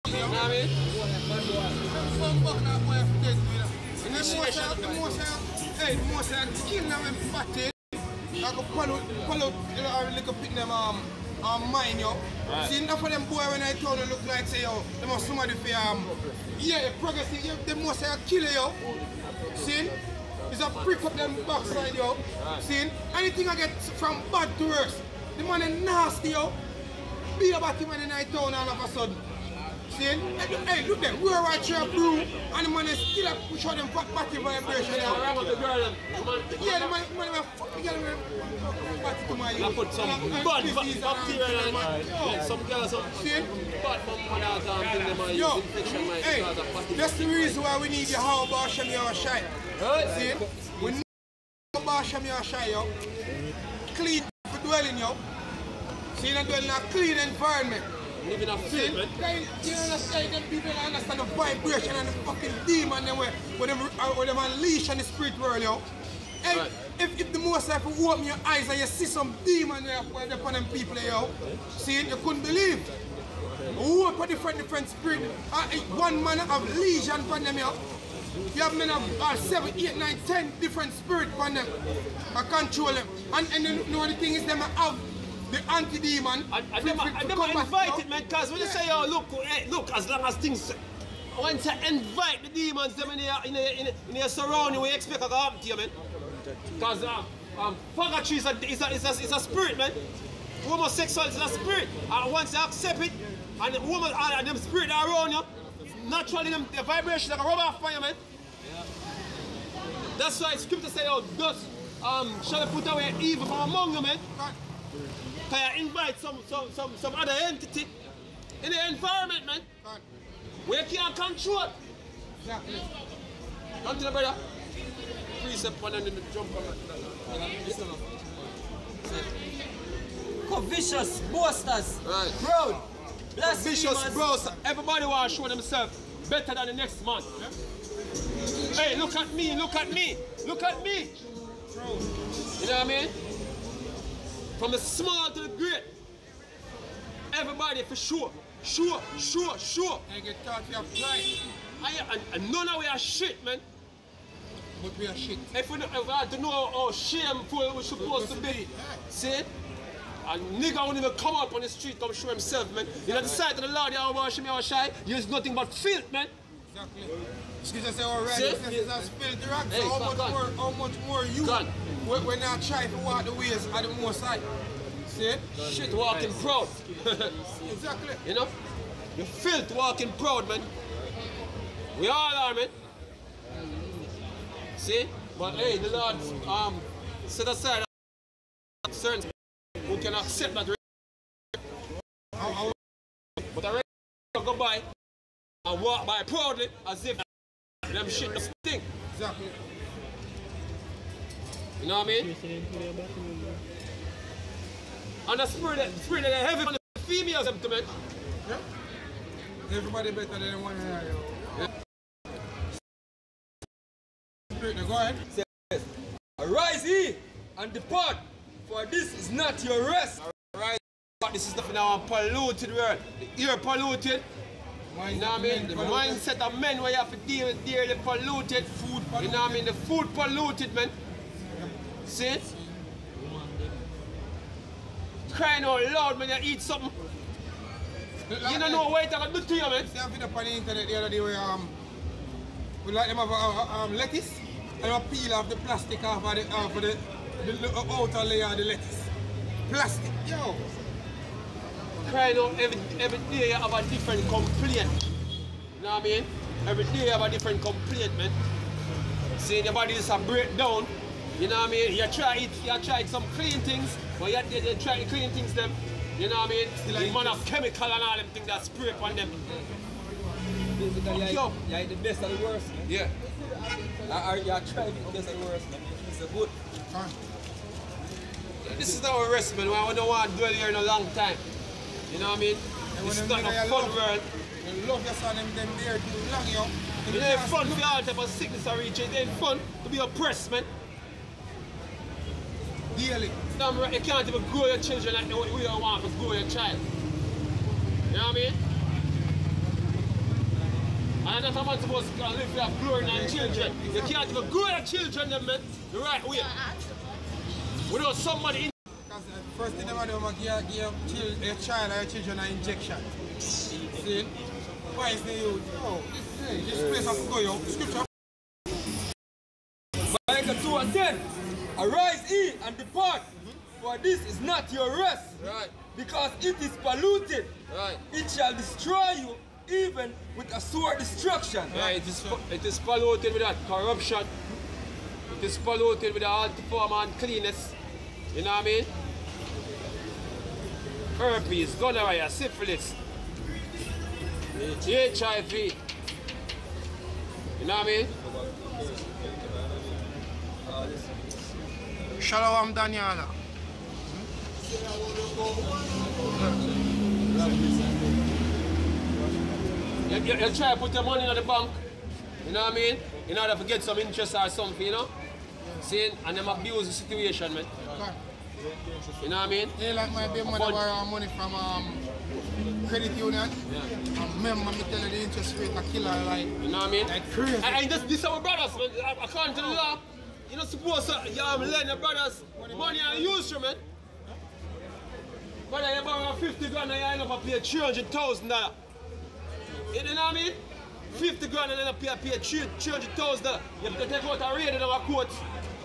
You know what I mean? Some buck that boy for dead, you know. And the most kill them with batty. I go pull out, you know, a little bit them mine, yo. Right. See, enough of them boy when I told them look like say, yo, they must somebody for yeah, progressive, yeah, they must say a killer, yo. See? It's a prick up them backside, yo. Right. See? Anything I get from bad to worse, the man is nasty, yo. Be about him when I town all of a sudden. See? Hey, look them, we're watching a brew, and the man is still push out them batty vibration. Yeah, the girl, Yeah, the man fuck the girl batty to my I put some bad bacteria in it. Some girls, some bad bacteria Yo, infection, hey, that's the reason why we need your how Barsham your shine. See? We need Barsham your shine, yo. Clean for dwelling, yo. See, you dwell in a clean environment. living a See, film, man. you understand, them people understand the vibration and the fucking demon them where them unleash on the spirit world, yo. Hey, Right. if the most life will open your eyes and you see some demon there upon them people, yo, see it, you couldn't believe. Whoop a different spirit. One man have legion upon them, yo. You have men of 7, 8, 9, 10 different spirits upon them. I control them. And you know the thing is, them have the anti-demon. I never invite it, man, because when you say, oh, look, as long as things, once you invite the demons them in your surrounding, we expect to happen to you, man. Because faggotry is a spirit, man. Homosexuality is a spirit. And once you accept it, and the woman and them spirit are around you, naturally the vibration like a rub off on you, man. That's why scripture say, oh, thus shall put away evil from among you, man. Can you invite some other entity in the environment, man? Where you can't control. Exactly. Come to the brother. Precept one and then jump on Covetous, boasters, Right. proud, Vicious blasphemers. bros. Everybody want to show themselves better than the next man. Hey, look at me, look at me, look at me. You know what I mean? From the small to the great. Everybody for sure. Sure. And get taught you have pride. And none of we are shit, man. But we are shit. If we had to know how shameful we're supposed to be, see? A nigga won't even come up on the street, come show himself, man. You know the sight of the Lord, you wash me or shy, use nothing but filth, man. Exactly. Excuse us, our See? righteousness is as filthy rags. Hey, So gun. how much more you Gun. when not try to walk the ways of the Most High. See? Shit walking proud. Exactly. You know? You filth walking proud, man. We all are, man. See? But hey, the Lord set aside certain people who can accept that. But I go by and walk by proudly as if them shit just stink. Exactly. You know what I mean? And the spirit that heavy on the females, them to me. Yeah. Everybody better than one here, yo. Yeah. Go ahead. Arise ye and depart, for this is not your rest. Alright, this is nothing now polluted world. The air polluted. You know what I mean? The mindset of men where you have to deal with dearly polluted. Food polluted. You know what I mean? The food polluted, man. See? Crying out loud when you eat something. You don't know what it's going to do to you, man. See, I found up on the internet the other day where we like them have lettuce and we peel off the plastic off of the outer layer of the lettuce. Plastic, yo. Crying out every day you have a different complaint. You know what I mean? Every day you have a different complaint, man. See, your body is a breakdown. You know what I mean? You try some clean things, but you try to clean things them. You know what I mean? Still like man of chemical and all them things that spray on them. Basically, you like the best and the worst, man. Yeah. You try the best and the worst, man. You feel so good. This is our rest, man. I don't want to dwell here in a long time. You know what I mean? This is not a fun world. You love your son, them there too long, yo. It ain't fun for all type of sickness or reach. It ain't fun to be oppressed, man. Daily. You can't even grow your children like the way you want to grow your child. You know what I mean? And that's how man supposed to live with glory in your children. You can't even grow your children, man, the right way. Without somebody in. Because the first thing they want to do is give your child or your children an injection. See? Why is the youth? Oh, this place has to go, yo. Scripture. Micah 2 and 10. Arise ye and depart, for this is not your rest. Right. Because it is polluted. Right. It shall destroy you, even with a sore destruction. Right. It is polluted with that corruption. It is polluted with all the form and cleanness. You know what I mean? Herpes, gonorrhea, syphilis, HIV. You know what I mean? Shalom, Daniela. You try to put your money in the bank, you know what I mean? In order to get some interest or something, you know? See, and them abuse the situation, man. You know what I mean? Yeah, like my baby mother borrow money from credit union. Yeah. Remember me tell her the interest rate a killer, like. You know what I mean? Like crazy. And this is our brothers, man. According to the law, you're not supposed to lend your brothers money and use them, man. Brother, you borrow 50 grand and you end up pay $300,000. You know what I mean? 50 grand and then you pay $300,000. You have to take out a raid in our court.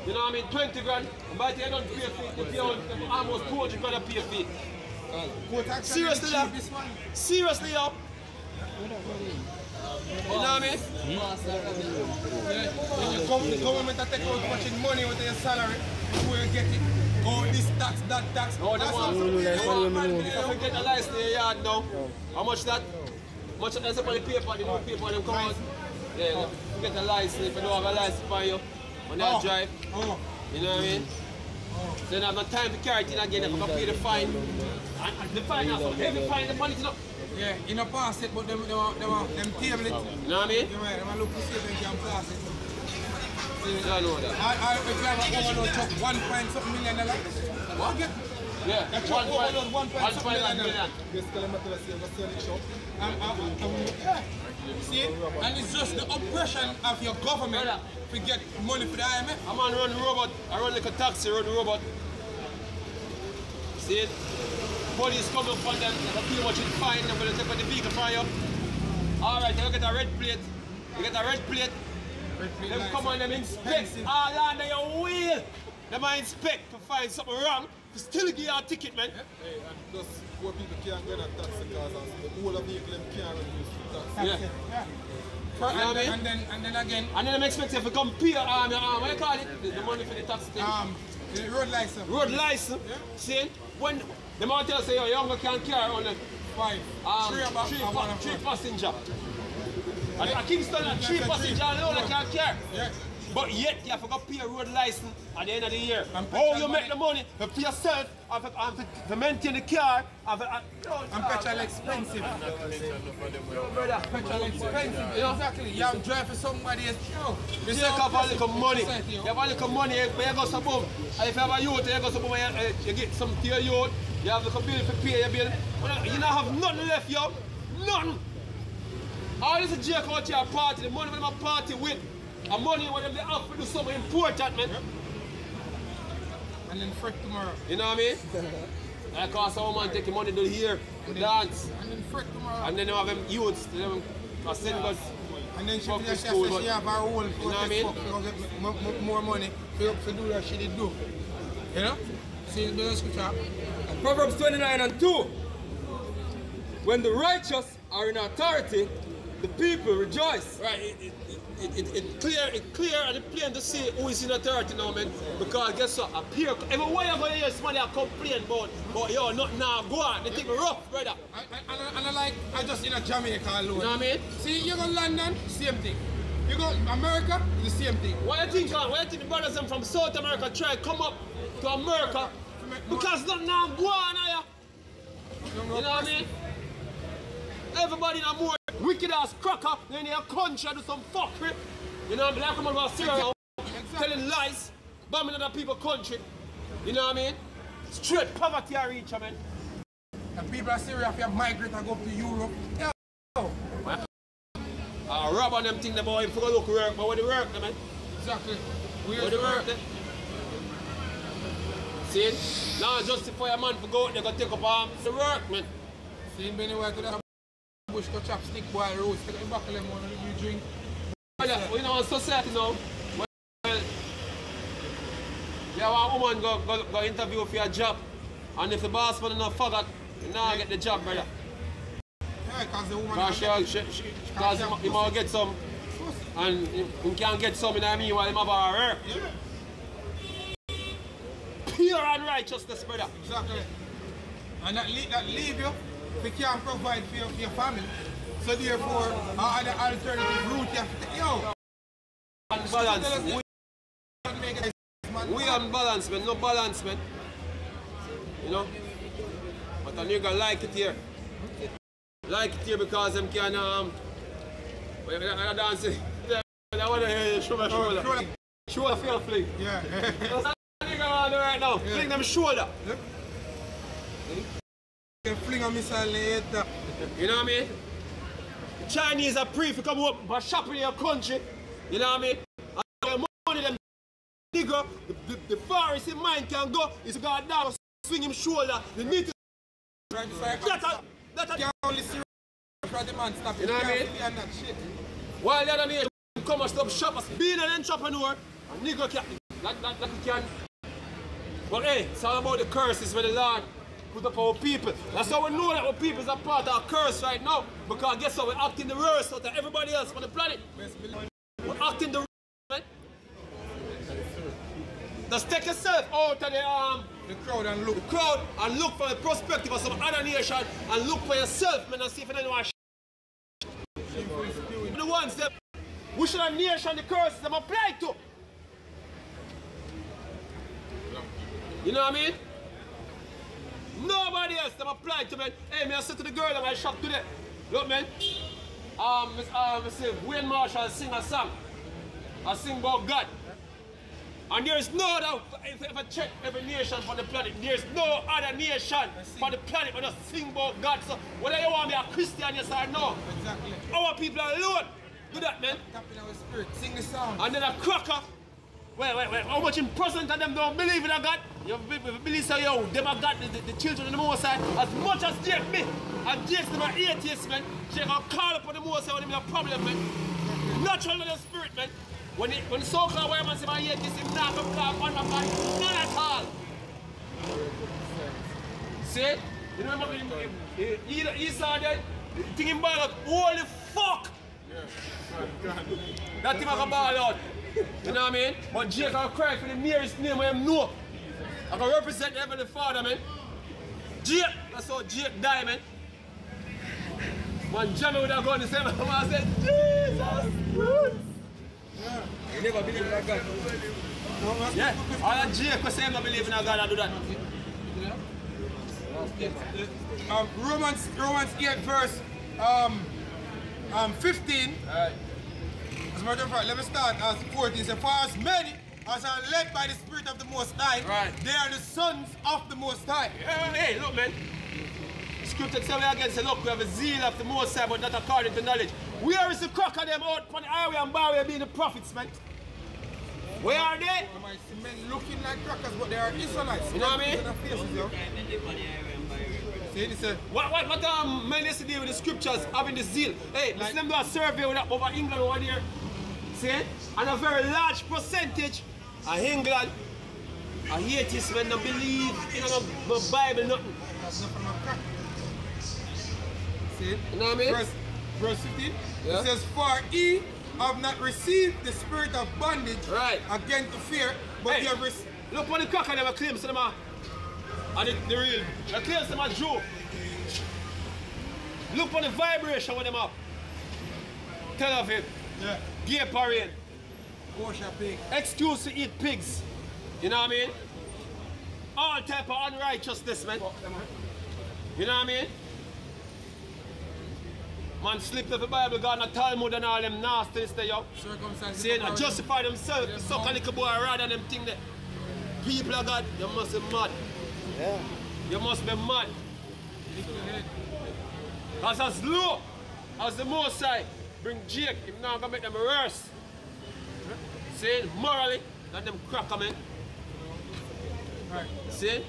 You know what I mean? 20 grand. And by the time you don't pay a fee, you pay almost 200 grand a pay fee. Seriously, yo. Seriously, yo. You know what I mean? The government are taking out much money with your salary before you get it. Oh, this tax, that tax. Oh, they want to get a license in your yard now. How much that? Much that's up on the paper, the new paper, them come out. Yeah, you get a license if you don't have a license for you. When you drive. You know what I mean? So you don't have no time to carry it in again, you have to pay the fine. And the fine also, every fine, the money is not. Yeah, you know pass it, but them table it. You know what I mean? Yeah, them look to see if they can pass it. You don't know that. If you have an overload truck, $1.something million. What? Yeah, That truck overload $1.something million. Yeah. See? And it's just the oppression of your government to get money for the IMF. I'm on run robot. I run like a taxi, run robot. See it? Police come up on them, they feel much in fine, they're going to take out the vehicle for you. Alright, you get a red plate. You get a red plate. Them come on, them inspect all under your wheel. They might inspect to find something wrong. To still give you a ticket, man. Hey, and just poor people can't get a taxi because the whole vehicle can't use taxi. Yeah. You know what I mean? And then again. And then I'm expecting to come pay your arm, what do you call it? The money for the taxi thing. The road license. Road license. Yeah. See? When the man tell say your younger can't carry on the three passenger. And at Kingston, 3 passenger alone I can't carry. Yeah. but yet you have to go pay a road license at the end of the year. And How you petrol make the money for yourself and to maintain the car? And petrol expensive. Brother, Petrol expensive. Exactly. You have to drive for somebody else. you take off a little money. You have a little money, but you go some boom. And if you have a youth, you go some boom, you get some to your youth. You have the bill to pay your bill. You don't have nothing left, yo. Nothing. All this is Jake out here party. The money when I'm party with. And money when they have to do something important, man. And then fret tomorrow. You know what I mean? Like cause some man take the money to here, to dance. And then fret tomorrow. And then you have them youths, them send us. And then she fuck the says school, she have her role for you know what I mean? to get more money to do what she did do. You know? See the scripture? Proverbs 29:2. When the righteous are in authority, the people rejoice. Right, it clear and it plain to see who is in authority now, man. Because guess what? Everywhere you go here, somebody complain about yo, nothing now go on. They think rough, brother. And I just in a Jamaica alone. You know what I mean? See, you go London, same thing. You go America, the same thing. Why you think the brothers from South America try to come up to America? Because nothing now go on here. You know what I mean? Everybody in a more wicked ass cracker in your country do some fuckery. You know what I mean? Like come over Syria, telling lies, bombing other people's country. You know what I mean? Straight poverty I reach, man. And people are serious if you migrate and go to Europe. Yeah. Rob on them things about him for look work, but what the work, man? Exactly. What the work, then? See? Now justify a man for go out there go take up the work, man. See, anywhere to that bush to chop stick boil roast, take the back of them one you drink. You know, society now, well, you have a woman go interview for your job, and if the boss man is not forgot, you now get the job, brother. Yeah, because the woman... Because he might get some, and he can't get some in the meanwhile he have a work. Yeah. Pure and righteousness, brother. Exactly. And that leave you, they can't provide for your family. So therefore, other alternative route you have to take. Yo! Balance. We unbalance, man. No balance, man. You know? But a nigga like it here. Like it here because them can when I dance it, I want to hear you show my shoulder. Shoulder feel fling. Yeah. That's what nigga want to do right now. Yeah. Fling them shoulder. Yep. You can fling a missile in the head. You know what I mean? The Chinese are free to come up and shop in your country. You know what I mean? And the money them nigga, the farthest in mind can go is to go down and swing him shoulder. The need to that can only see the man stop. You know what I mean? That shit. While the other nation come and stop shoppers, being an entrepreneur, a nigga can. But hey, it's all about the curses when the Lord put up our people. That's how we know that our people is a part of our curse right now. Because guess what? We're acting the worst out of everybody else on the planet. We're acting the worst, man. Just take yourself out of the crowd and look. The crowd and look from the perspective of some other nation and look for yourself, man, and see if anyone the ones that we should have nation the curses them apply to. You know what I mean? Nobody else them apply to, man. Hey, me I said to the girl in my shop today. Look, man. Wayne Marshall sing a song. I sing about God. And there is no other, if you ever check every nation on the planet, there is no other nation on the planet that sing about God. So whether you want to be a Christian, yes or no, exactly. Our people are alone. Do that, man. Tap in our spirit, sing the song. And then a cracker. Wait. How much in percent of them don't believe in a God? You believe so, yo, them are God, the children of the Most High. As much as Jake me, and Jake's them are atheists, man. Jake will call upon the Most High when they have a problem, man. Natural in the spirit, man. When the so-called white man say my atheist, him not come clap on my God. None at all. See? You remember he saw that? Thinking about holy fuck! That thing I can ball out. You know what I mean? But Jake will cry for the nearest name I him know. I can represent the Heavenly Father, man. Jake, that's how Jake died, man. When Jamie would have gone the same, I said, Jesus Christ. You never believe in a God. Yeah. All the Jake was saying I believe in a God and do that. Romans 8 verse 15. Alright. As a matter of fact, let me start as 14. So, for as many as are led by the Spirit of the Most High, Right. they are the sons of the Most High. Yeah, hey, look, man. Scripture tell me again, say, look, we have a zeal of the Most High, but not according to knowledge. Where is the crack of them out on the highway and byway being the prophets, man? Where are they? You might see men looking like crackers, but they are Israelites. You know what I mean? See, they said, What men used to do with the scriptures, having the zeal? Hey, let's them do a survey with that over England over there. See? And a very large percentage of England are atheists when they believe in the Bible, nothing. that's nothing but crack. See? You know what I mean? Verse 15. Yeah. It says, for ye have not received the spirit of bondage Right. again to fear, but Hey, ye have received. look when the crack of them are claims to them are, and the real, the claims to them are Jew. Look on the vibration with them up. Tel Aviv, Yeah. gay parade, Kosher pig. excuse to eat pigs. You know what I mean? All type of unrighteousness, man. You know what I mean? Man slipped up the Bible, God, and Talmud and all them nastiness there, yo. Circumcised. Saying I justify themselves to suck a little boy rather than them thing that people of God, you must be mad. Yeah. You must be mad. As low as the Most High bring Jake, him now gonna make them worse. See, morally, that them cracker, man. Right. See? It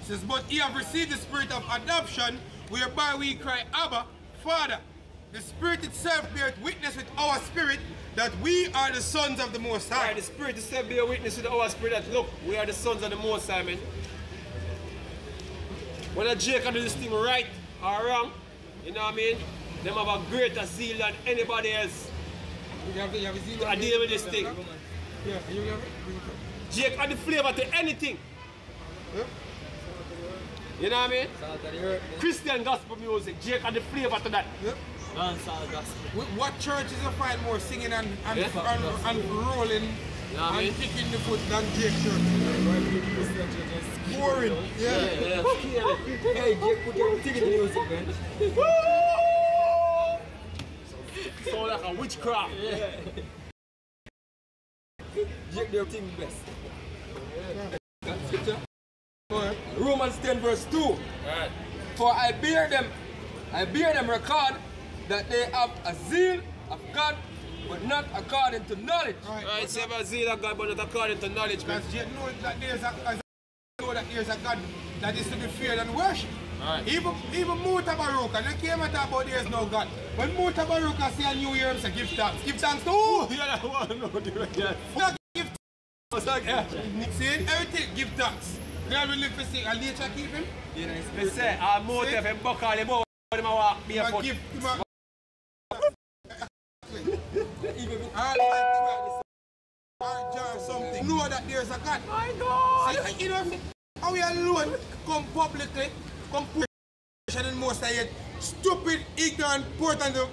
says, but ye have received the spirit of adoption, whereby we cry, Abba, Father. The Spirit itself beareth witness with our spirit that we are the sons of the Most High. Right, the Spirit itself bear witness with our spirit that, look, we are the sons of the Most High, man. Whether Jake can do this thing right or wrong, you know what I mean? Them have a greater zeal than anybody else. You have a zeal. I deal with this thing. Yeah, you have it. Jake add the flavor to anything. You know what I mean? Christian gospel music, Jake add the flavor to that. What churches you find more singing and rolling You know what I mean? and kicking the foot than Jake church? Boring. Yeah. Hey, Jake, put your thing in the music, man. So like a witchcraft. Jake, their thing best. Go ahead. Romans 10 verse 2. Right. For I bear them record that they have a zeal of God, but not according to knowledge. Right, say about zeal of God, but not according to knowledge, man. Because Jake knows that there's a God that is to be feared and worshipped. Right. Even Muta Baruka, they came and talk about there's no God. When Muta Baruka say a new year, he say give thanks. Give thanks to who? Yeah, I want to know the right. Not give What's that? Yeah. See, everything, give thanks. God will live for sake and nature keep him. Me say, I'm more of him buck all the boy, but him a walk He might barefoot. give him a... Or something. Know that there's a God. My God! See, you know, how we alone come publicly, come and most of it, stupid, ignorant, important to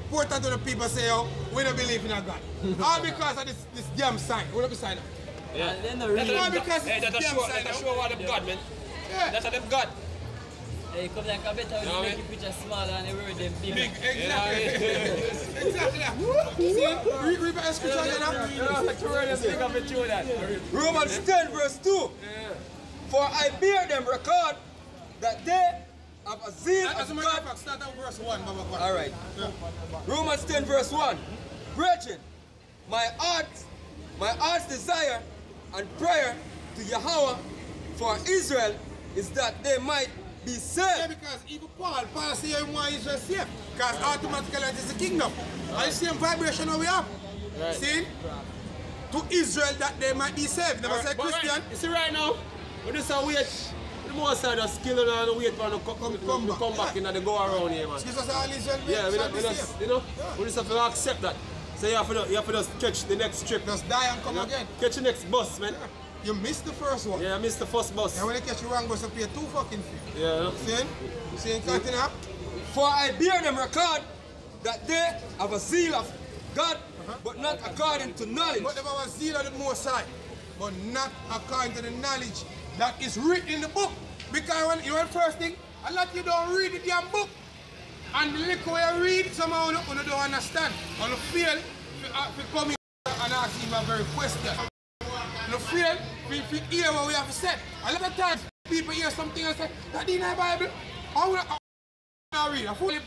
the people say, oh, we don't believe in a God. All because of this damn sign. What up sign? Yeah. All because Hey, it's that's a damn show, sign. that's a show what them God, man. Yeah. That's what them God. Hey, come like a better Yeah, when you make man. your picture smaller and the word them bigger. Big, exactly. Exactly. See, read the scripture, you know? Romans 10 verse 2. For I bear them record that they have a zeal As a of matter of God. fact, start on verse 1, Baba. All right. Yeah. Romans 10 verse 1. Brethren, my heart's desire and prayer to Yahweh for Israel is that they might be Yeah, saved. because even Paul say he wants Israel saved. Because automatically it is the kingdom. And the same vibration that we have. Right. See? To Israel that they might be saved. Never say But Christian. right, you see right now, when this a wait, the more side of skill and wait for them to come back in and they go around here, man. Jesus all Israel Yeah, we shall be just, saved. you know, we just have to accept that. So you have to just catch the next trip. Just die and come You know? again. Catch the next bus, man. You missed the first one. Yeah, I missed the first bus. And when you catch the wrong bus, you pay 2 fucking fees. Yeah. See? See, continue up. For I bear them record that they have a zeal of God, but not according to knowledge. But there was zeal of the Most High, but not according to the knowledge that is written in the book. Because when you first thing, a lot of you don't read the damn book. And the little way you read, somehow you don't understand. And you feel to come in and ask him a very question. You feel to hear what we have to say. A lot of times people hear something and say, that in the Bible, I will read. I fully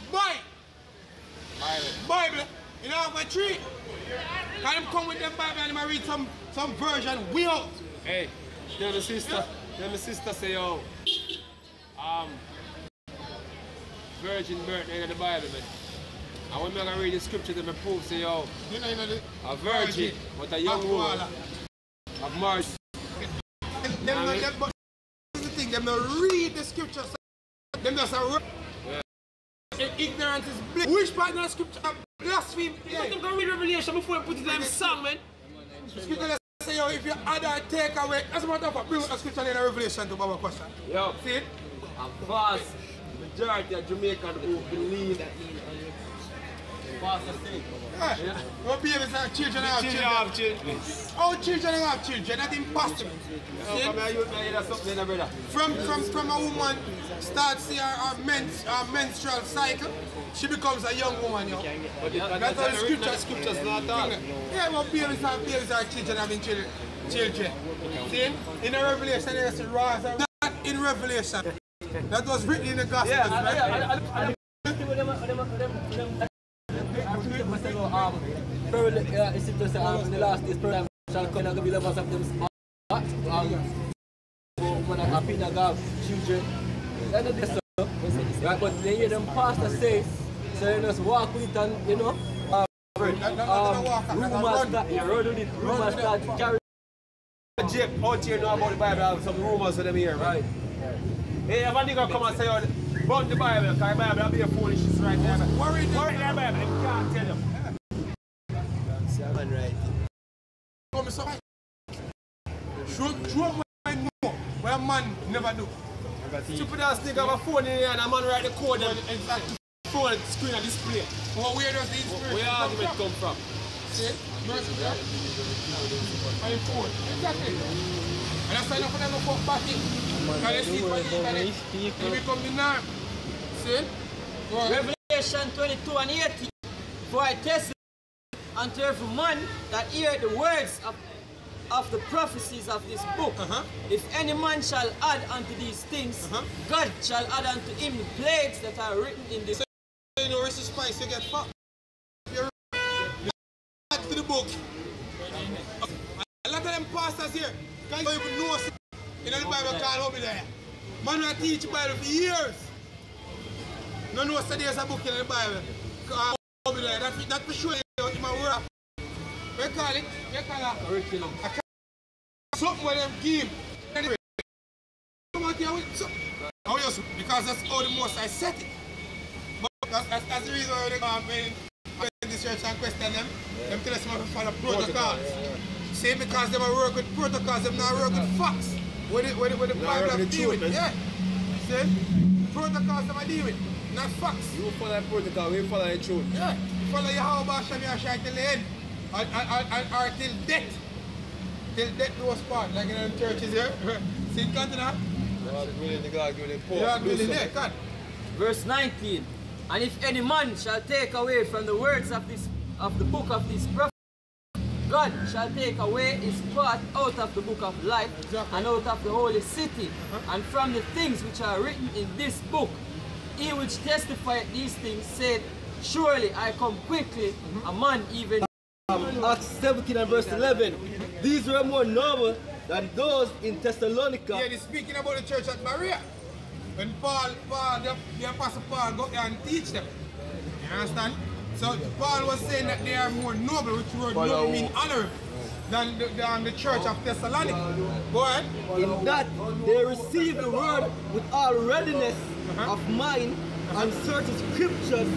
Bible. You know my tree. Can him come with them Bible and him read some version we out. Hey, then the sister say, yo, virgin birth in the Bible, man. And when I'm gonna read the scripture, they prove say, yo, a virgin, but a young woman of marriage. But the thing, them not read the scripture. Them just a ignorance is bliss. Which part of the scripture blaspheme? You have to go read Revelation before you put it in the song, man. The scripture say, yo, if you add or take away, as a matter of fact, bring a scripture in a Revelation to Baba question. Yo, see it? a vast majority of Jamaicans who believe that pastor say. Yeah. Our babies are children have children. Our children have children, that's impossible. From a woman starts her menstrual cycle, she becomes a young woman, yo. That's how the scriptures not talk. Yeah, but babies are children having children. See, in the Revelation, there's a rise. Not in Revelation. That was written in the Gospels, right? It's just in the last days, program shall come and be lovers of them. When I happy to have children, right? But then hear them pastor says, so you just walk with it and you know, rumors start carrying. Jake out here know about the Bible, have some rumors of them here, right? Hey, if a nigga come and say, oh, burn the Bible, because the Bible will be a foolishness right there. Worry the Bible, they can't tell you. Right. Come so show man more where a man never do. Stupid ass nigga have a phone in here and a man write the code and exactly phone screen and display. Well, where does the inspiration where argument come from? See? Mercy there. My phone. Exactly. And that's why enough of them go fuck back in. Because they see it on the internet. It become the norm. See? Revelation 22 and 80. For I test unto every man that hear the words of the prophecies of this book. If any man shall add unto these things, God shall add unto him the plagues that are written in this. So you know, it's a spice, you get fucked. You're back to the book. A lot of them pastors here can't even know you know the Bible called over there. Man will teach the Bible for years. No know there's a book in the Bible. Over there. That for sure. In my work, we call it, curriculum. Something where them give. Anyway, come out here with something. Because that's how the most I set it. But that's the reason why they come in this church and question them. Them tell us to follow protocols. See, because they work with protocols, they not work with facts. With the Bible deal with. Yeah. See? Protocols they deal with, not facts. You follow the protocol, we follow the truth. Yeah. Follow your how about Shami Ashai till the end. Or till death. Till death do us part. Like in the churches here. See, continue. God willing, the God willing, Paul. God willing, there, God. Verse 19. And if any man shall take away from the words of the book of this prophet, God shall take away his part out of the book of life, and out of the holy city, and from the things which are written in this book. He which testifieth these things said, surely I come quickly, a man even. Acts 17 and verse 11. These were more noble than those in Thessalonica. Yeah, they're speaking about the church at Berea. When the Apostle Paul go there and teach them. You understand? So Paul was saying that they are more noble, which word noble mean honorable, than the church of Thessalonica. Go ahead. In that they received the word with all readiness of mind and searched scriptures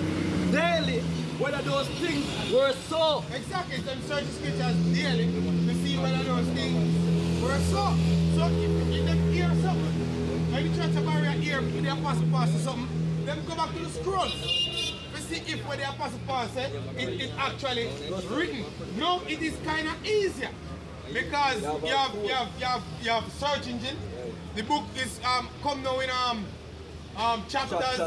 daily, whether those things were so. Exactly, so search scriptures daily to see whether those things were so. So if they hear something, when the church of Berea hear the Apostle Paul say something, then go back to the scrolls. see if what the Apostle Paul said, it actually written. No, it is kind of easier because you have search engine. The book is come now in chapters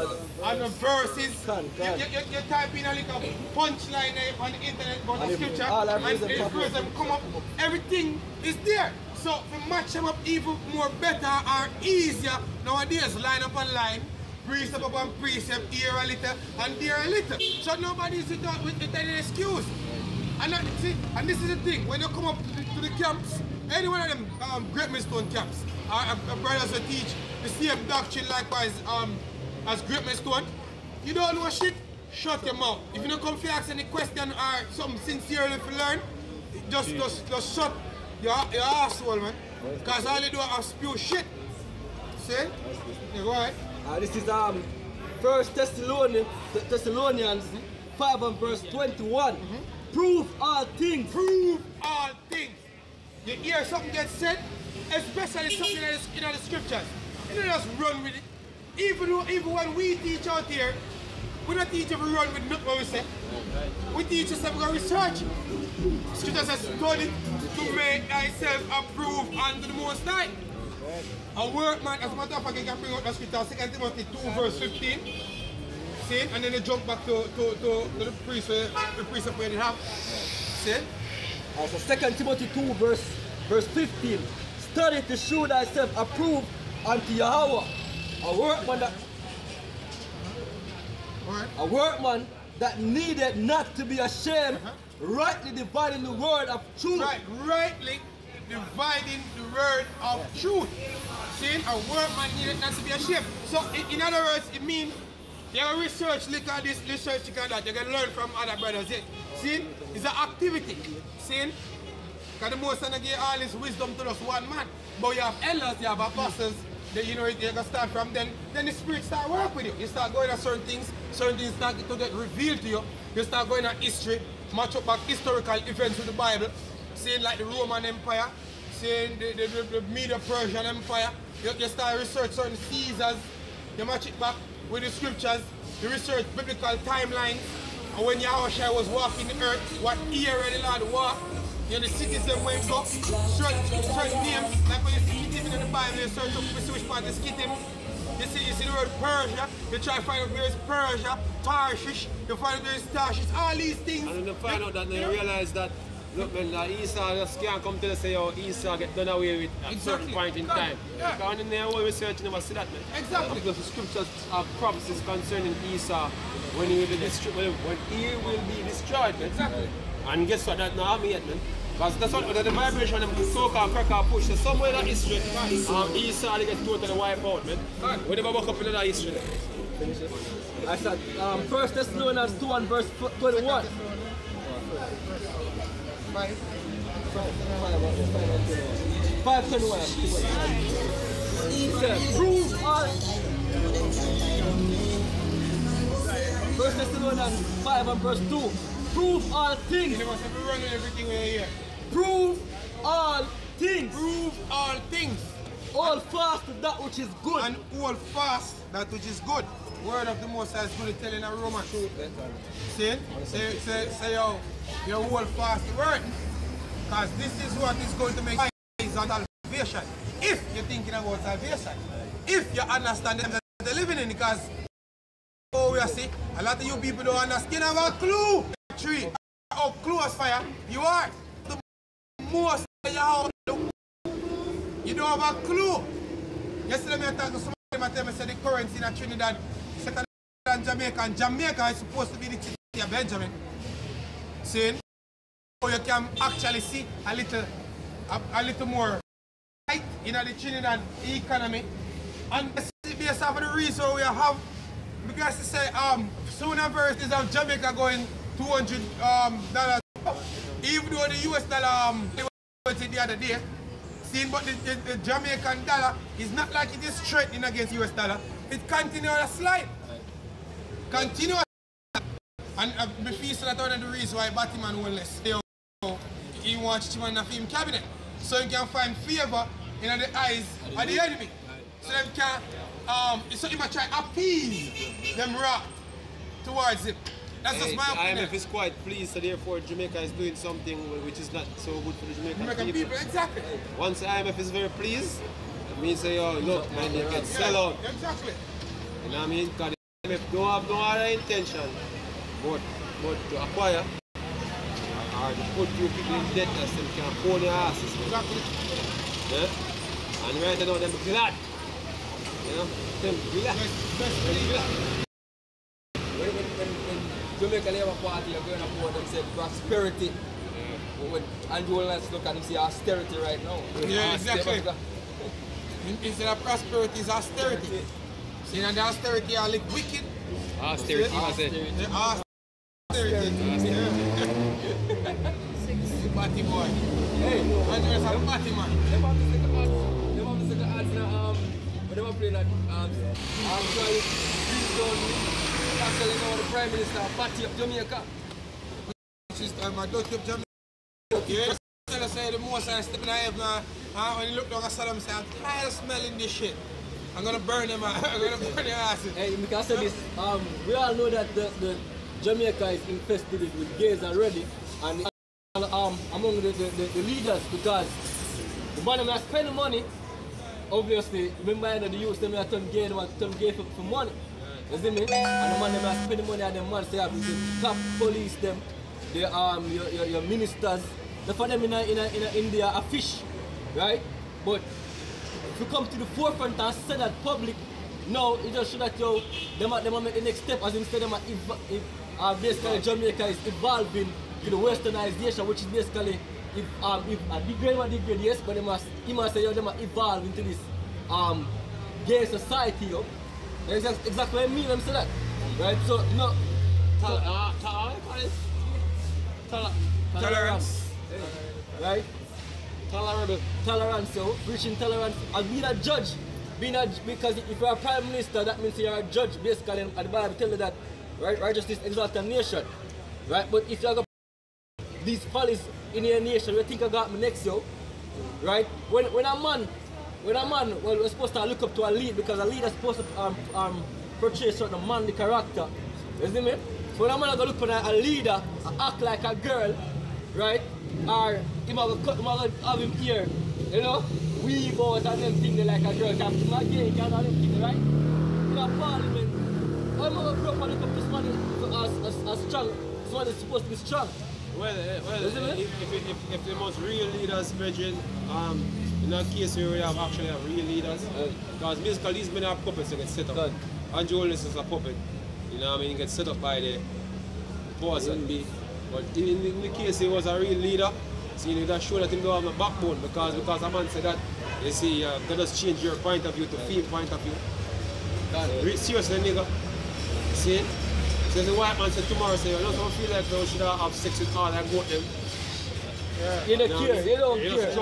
and verses. You type in a little punchline on the internet about the scripture and the verse come up. Everything is there. So to match them up even more better or easier nowadays, line up on line, precept upon precept, here a little and there a little. So nobody is with any excuse. And this is the thing, when you come up to the camps, any one of them Great Millstone camps, our brothers will teach the same doctrine likewise as Great Millstone. You don't know shit, shut your mouth. If you don't come to ask any question or something sincerely to learn, just shut your asshole, man. Because all you do is spew shit. See? Yeah, go ahead. This is 1 Thessalonians 5 and verse 21. Prove all things. Prove all things. You hear something get said, especially something in the scriptures. You don't just run with it. Even when we teach out here, we don't teach if we run with nothing what we say. We teach us that we're going to research. Scripture says, study to make thyself approved unto the Most High. A workman, as a matter of fact, you can bring out the scripture, 2 Timothy 2 verse 15. See? And then you jump back to the precept where they have. See? So 2 Timothy 2 verse 15. Study to show thyself approved unto Yahweh. A workman that needed not to be ashamed, rightly dividing the word of truth. Right, rightly dividing the word of truth. See, a workman needed not to be ashamed. So, in other words, it means you have research, look at this, research, look at that. You can learn from other brothers. See, it's an activity. See, because the Most High give all his wisdom to just one man. But you have elders, you have apostles. You know, you can start from then the Spirit start work with you. You start going at certain things start to get revealed to you. You start going at history, match up back historical events with the Bible, saying like the Roman Empire, saying the Medo-Persian Empire. You start research certain Caesars, you match it back with the scriptures, you research biblical timelines, and when Yahushua was walking the earth, what year the Lord walked. You know, the cities that went up, certain names, like when you see Kittim in the Bible, you search up which part is Kittim. You see the word Persia, you try to find out where is Persia, Tarshish, you find out where is Tarshish, all these things. And then you find out that they realize that, look man, Esau just can't come to the say, oh, Esau get done away with at a certain point in time. Yeah. Because in there, when we search, you never see that, man. Exactly. Because the scriptures have prophecies concerning Esau when he will be destroyed, man. Exactly. And guess what, that not me yet, man. Because that's what the vibration them so-called cracker push. So somewhere in that history, Esau they get totally wiped out, man. We never woke up in that history. I said 1 Thessalonians 2 and verse 21. 5:21. He said, prove all. 1 Thessalonians 5 and verse 2. Prove all things. You must be running everything we're here. Prove all things. Prove all things. Hold fast to that which is good. And hold fast that which is good. Word of the Most High is good to tell in a Roman. See? Say yo, you hold fast the word. Because this is what is going to make is on salvation. If you're thinking about salvation. If you understand them that they're living in, because oh, we see, a lot of you people don't understand about clue. Tree, how close fire you are. The most you have, you don't have a clue. Yesterday I talked to somebody and tell me say the currency in Trinidad second than Jamaica, and Jamaica is supposed to be the city of Benjamin. Saying so you can actually see a little more light in the Trinidad economy. And this is based off of the reason we have, because they say sooner versus of Jamaica going $200 even though the US dollar the other day, seen, but the Jamaican dollar is not like it is strengthening against US dollar. It continues to slide. Continue. And I feel that one of the reasons why Batman won less. He wants him in the film cabinet. So he can find favor in the eyes of the enemy. So they can so he might try to appease them wrath. towards him. That's just my opinion. IMF is quite pleased, so therefore Jamaica is doing something which is not so good for the Jamaican people. Exactly. Once the IMF is very pleased, it means say, oh look, man, they get sell out. Exactly. You know what I mean? Because the IMF don't have no other intention but to acquire or to put few people in debt as them can pull their asses. Exactly. Yeah? And right now, them glad. You know? Them glad. When Jamaica Labour Party are going to pour themselves prosperity, when Andrew let's look at them say austerity right now. Yeah, exactly. Instead of prosperity, is austerity. See, and the austerity are like wicked. Austerity, was it? Austerity. Batty boy. Hey, Andrew's a batty man. They want to take the odds now, but they want to play that, actually, now the Prime Minister batty up Jamaica. I don't up Jamaica. Yeah, I say the most I step in the heaven when you look down at Saddam say, I'm tired of smelling this shit. I'm gonna burn them out. I'm gonna burn their asses. Hey, because of this, we all know that the Jamaica is infested with gays already, and among the leaders, because the man that spend money, obviously, remember that the youth them are turn gay, they want to turn gay for money. You see me? And the man that spend money at the man say have the top police them, the your ministers, they for them in India a fish, right? But if you come to the forefront and say that public, no, it just show that they might make the next step, as instead of basically Jamaica is evolving to the westernization, which is basically if a degrade, yes, but he must say they must evolve into this gay society, That's exactly what I mean when I say that. Right? So no tolerance. Right? Tolerance, preaching tolerance. I'll be a judge. Because if you're a prime minister, that means you're a judge, basically, and the Bible tell you that, right? Righteousness exalts a nation. Right? But if you're these follies in your nation, you think I got me next, right? When a man, well, we're supposed to look up to a lead, because a leader is supposed to portray a certain manly character. You see me? So when a man go look at a leader, act like a girl, right? Or he might have him here, weave out and them things like a girl. Because he's not gay, he can't have them things, right? In a parliament, I'm going to grow up and look up this man as strong. This man is supposed to be strong. Well, if the most real leaders, Virgin, in that case we have actually have real leaders. Because musically these men are puppets that get set up. And Jonas is a puppet. You know what I mean? He gets set up by the boss and be. But in the case he was a real leader, so you know that show that he don't have a backbone, because a man said that, you see, that does change your point of view to film point of view. Seriously, nigga. See? So the white man said tomorrow, say, I don't feel like they should have sex with all that goat them. Yeah. You don't care, you don't care.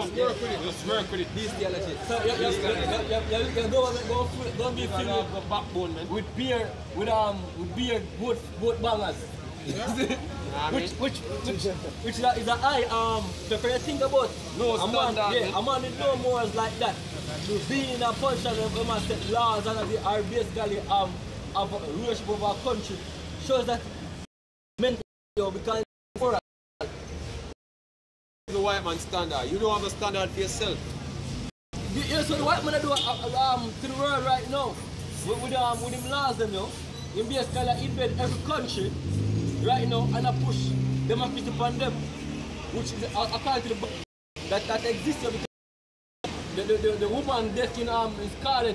Just work with it. This the other shit. So you don't be filled with backbone, man. With beer, both bangers. Yeah. Which is a high so if you think about a man with no morals like that, being in a position where man set laws and are basically of rulership of our country, shows that mental, because moral. The white man standard. You don't have a standard for yourself. Yeah, so the white man do to the world right now with him laws them, he basically invade every country right now and I push democracy upon them, which is according to the book that exists because the woman dressed in is called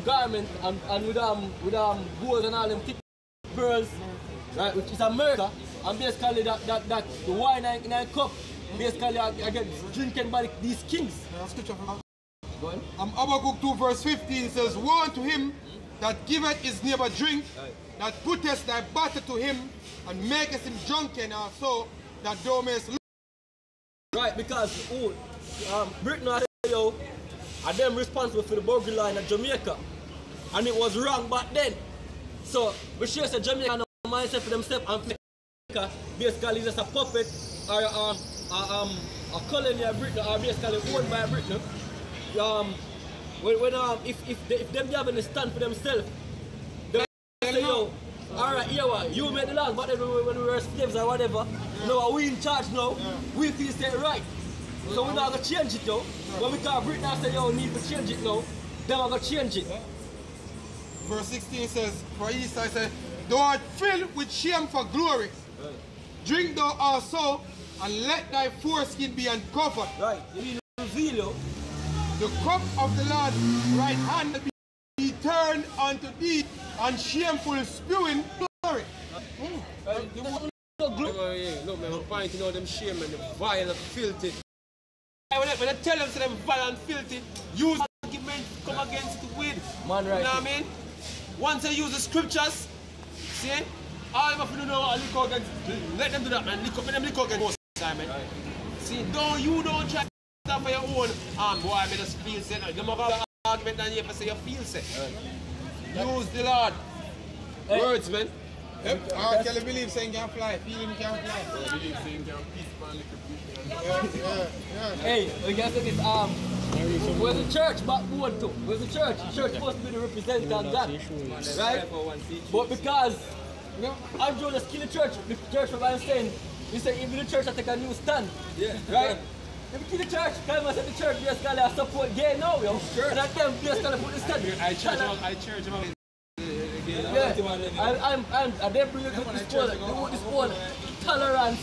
garment and with gold and all them thick pearls, right, which is America, and basically that the wine in a cup basically I get drinking by these kings. Go on. Habakkuk 2 verse 15 says, woe unto him that giveth his neighbor drink, that puttest thy butter to him, and makest him drunken also, that thou mayest. Right, because Britain are them responsible for the burglary line at Jamaica, and it was wrong back then. So we sure say Jamaica no mindset for themselves, and Jamaica basically just a puppet or a colony of Britain, or basically owned by Britain. If them having a stand for themselves, they say, yo, alright, here what? You made the laws, but then when we were slaves or whatever, no, we in charge now. We feel stay right. So we're not gonna change it, yo. When we call Britain and say, yo, need to change it now, then we're gonna change it. Verse 16 says, for Esau said, thou art filled with shame for glory. Drink thou also, and let thy foreskin be uncovered. Right, you need to reveal, yo. The cup of the Lord's right hand be turned unto thee, and shameful spewing glory. Look, man, I'm pointing out them shame and the vile and filthy. When I tell them to them vile and filthy, use argument to come against it with. Man, right. You know what I mean? Once I use the scriptures, see, all of them know how to lick against. Let them do that, man. Lick against most time, man. Right. See, you don't try to for your own boy, I just feel set. You have an argument and you have to say you feel set. Right. Use the Lord. Hey. Words, man. Yep. Kelly believes saying can fly, feel him can fly. I believe saying can peace, man, Yeah. Hey, we can say this, where's the church backbone to? Where's the church? The church supposed to be the representative of God, right? But because Andrew just kill the church from saying, he said even the church will take a new stand, right? If you kill the church, come and say the church basically support gay now, yo. And that them basically put the stand. I church him out. Yeah, and they bring this whole tolerance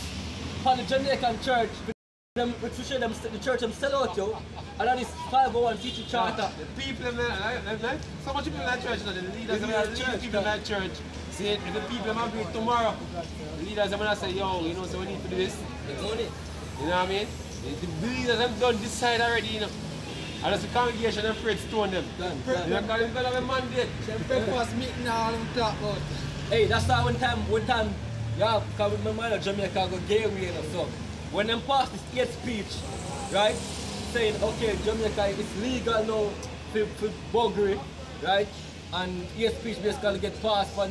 for the Jamaican church. We show them the church them sell out, yo. And that is 501c charter. The people in there, so much people in that church, the leaders of that people in that church. See, if the people are going tomorrow, the leaders are going to say, yo, you know, so we need to do this. Money. You know what I mean? The leaders have done this side already, you know. And that's the congregation and afraid to stone them. You know, because they've got a mandate. Breakfast meeting now, I'm talking about. Hey, that's why one time, yeah, because with my mind Jamaica go gay way, you know, so when them pass this hate speech, right, saying, okay, Jamaica is legal now for buggery, right, and hate speech basically get passed for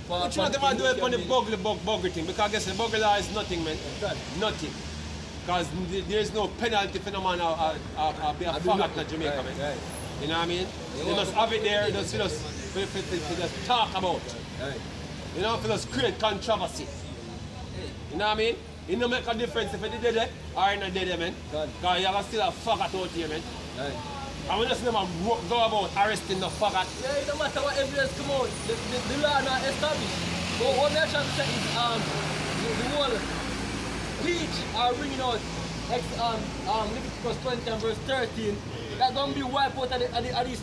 but you know they do it for the buggery thing, because I guess the buggery law is nothing, man. Nothing. Because there is no penalty for no man be a faggot in Jamaica, man. Right. You know what I mean? They just have it there, just talk about it. Right. You know, for just create controversy. You know what I mean? It don't make a difference if it did it or it not did it, man. Because you're still a faggot out here, man. Right. And we just never go about arresting the faggot. Yeah, it don't matter what evidence come out. The law not established. But what I'm trying to say is the whole preach are bringing out Leviticus 20 and verse 13. That's going to be wiped out at these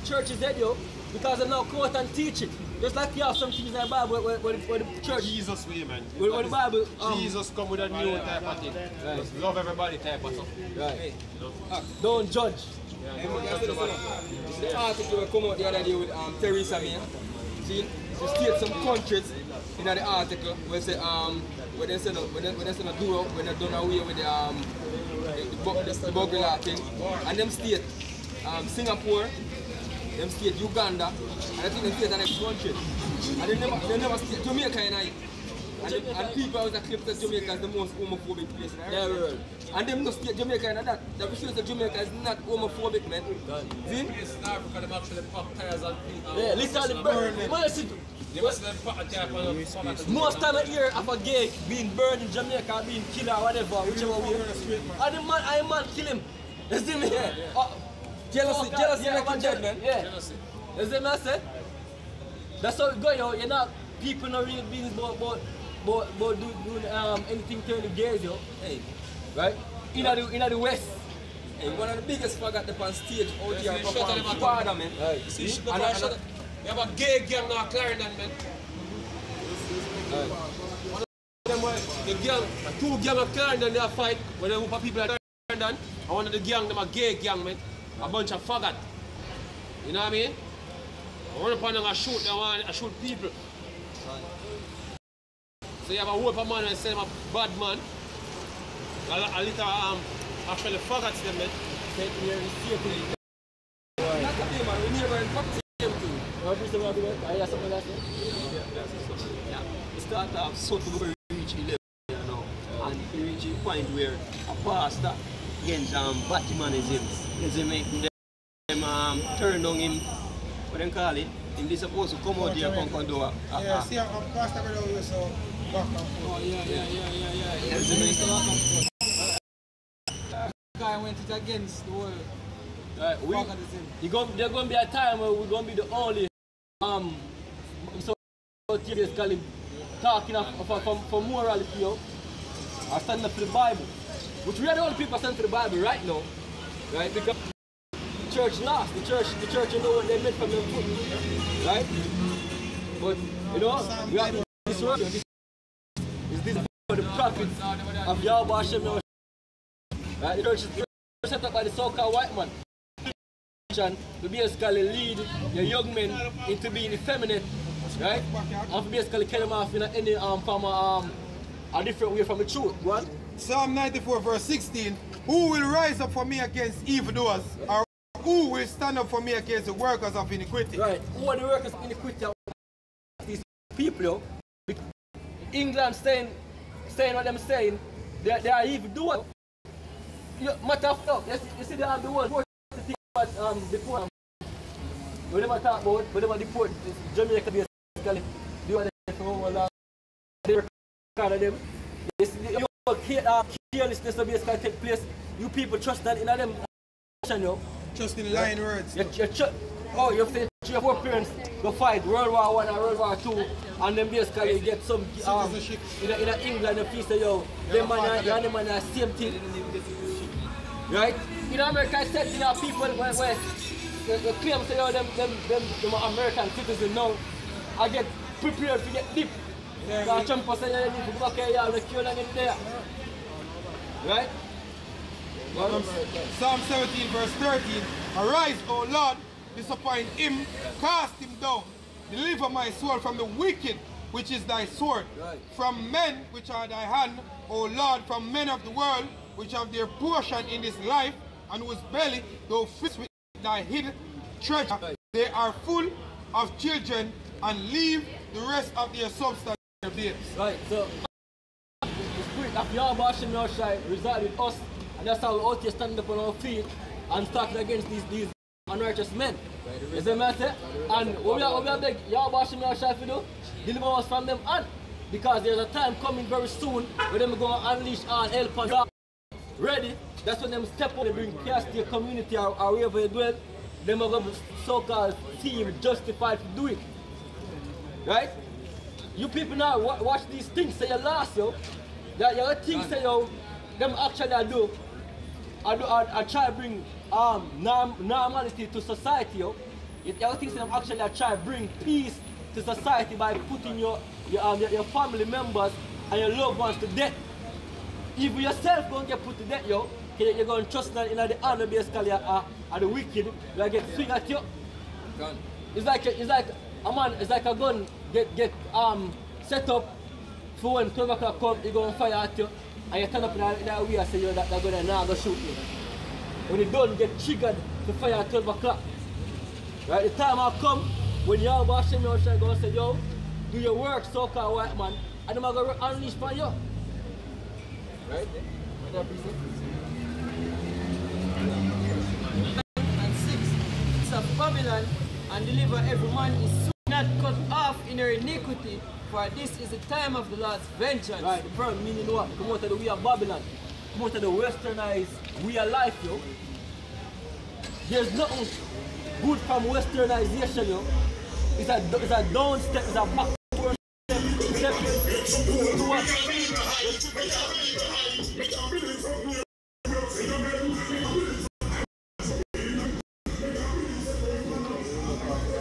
churches head, yo, because they now quote and teach it. Just like you have some things in the Bible where the church. Jesus way, man. Where the Bible. Jesus come with a new type of thing. Right. Just love everybody type of stuff. Right. You know? Don't judge. The article will come out the other day with Theresa May. See, she states some countries in the article where say when they say no do when they done away with the buggery law thing, and them state Singapore, them state Uganda, and I think them state the next country, and they never state Jamaica in it. And people always claim that Jamaica is the most homophobic place in the world. And them just state Jamaica in that. That shows that Jamaica is not homophobic, man. See? It's in Africa, them actually pop tires and yeah, literally burn. Most time I hear of a gay being burned in Jamaica, being killed or whatever, whichever way. And the man, I man kill him. You see me? Jealousy make you dead, man. Yeah. You see me I say? That's how it go, yo. You're not people not real business about doing anything to the gays, yo. Hey. Right? In the West. Hey, one of the biggest faggot up on stage out here perform Sparta, man. Right. See, you have a gay gang now, Clarendon, man. One of them, the gang, two gang of Clarendon, they fight when they whoop people at Clarendon, and one of the gang, them a gay gang, man. A bunch of faggot. You know what I mean? I run upon them and shoot them, I shoot people. So you have a whoop a man and say him a bad man. A little actually faggots them, man. Take me here and see it. That's the thing, man. We never in practice them too. I hear something like that. Yeah. We start off subtle to reach a level, you know, and we reach a point where a pastor against Batmanism, them turn down him, what they call it, think they're supposed to come out here and come do Yeah, see, I'm Pastor Bedow, so back and forth. Oh, yeah. Guy went it against the world. Right, they're going to be a time where we're going to be the only so basically talking for morality, yo, or standing up for the Bible, which we are the only people standing for the Bible right now, right? Because the church lost, the church you know what they meant from their foot, right? But you know, we have this work. Is this for the prophets of Yahweh Hashem, right? The church is set up by the so-called white man to basically lead your young men into being effeminate, right? And to basically kill them off in any form of a different way from the truth. What? Psalm 94 verse 16, who will rise up for me against evildoers, or who will stand up for me against the workers of iniquity? Right, who are the workers of iniquity? These people, yo. England saying what them saying, they are evildoers. Matter of fact, you see they have the word before when they talk about when they deport Jamaica basically do what they for they record them. Carelessness basically take place. You people trust that in them yo. Just in lying words. You say your four parents go fight World War I and World War II and then basically get some in England and say yo, them man are same thing. Right? In America, I said to people where they claim say, oh, them American citizens now, I get prepared to get deep. Yeah, Trump say, okay, yeah, let's kill them in there. Right? Psalm 17 verse 13, arise, O Lord, disappoint him, cast him down, deliver my soul from the wicked, which is thy sword, right. From men which are thy hand, O Lord, from men of the world, which have their portion in this life, and whose belly thou fillest with thy hidden treasure. Right. They are full of children, and leave the rest of their substance in their babes. Right, so the spirit of Yahweh Hashem Yahushai reside with us, and that's how we out here standing up on our feet and starting against these unrighteous men. Right. You see what I say? And what we are beg Yahweh Hashem Yahushai to do, deliver us from them, and because there's a time coming very soon where them going to unleash all help and God ready. That's when them step up and bring chaos to your community or wherever you dwell. Them are going to so-called team justified to do it. Right? You people now watch these things say you lost, yo. That your things say yo, them actually I try to bring normality to society, yo. Your things say them actually try to bring peace to society by putting your family members and your loved ones to death. If you yourself going to get put to death, yo, you're going to trust in the honor basically of the wicked, you get swing at you. Gun. It's like a gun get set up for when 12 o'clock come, you're going to fire at you, and you turn up in that way and say, yo, that gun and now go shoot you. When you don't get triggered to fire at 12 o'clock. Right, the time will come when Yahweh Hashem Yahushai going to say, yo, do your work, so-called white man, and I'm going to unleash for you. Right? And 6, it's of Babylon, and deliver every man is soon not cut off in her iniquity, for this is the time of the Lord's vengeance. Right, the first meaning what? Come out of the way of Babylon. Come out of the westernized way of life, yo. There's nothing good from westernization, yo. It's a down step, it's a backward step.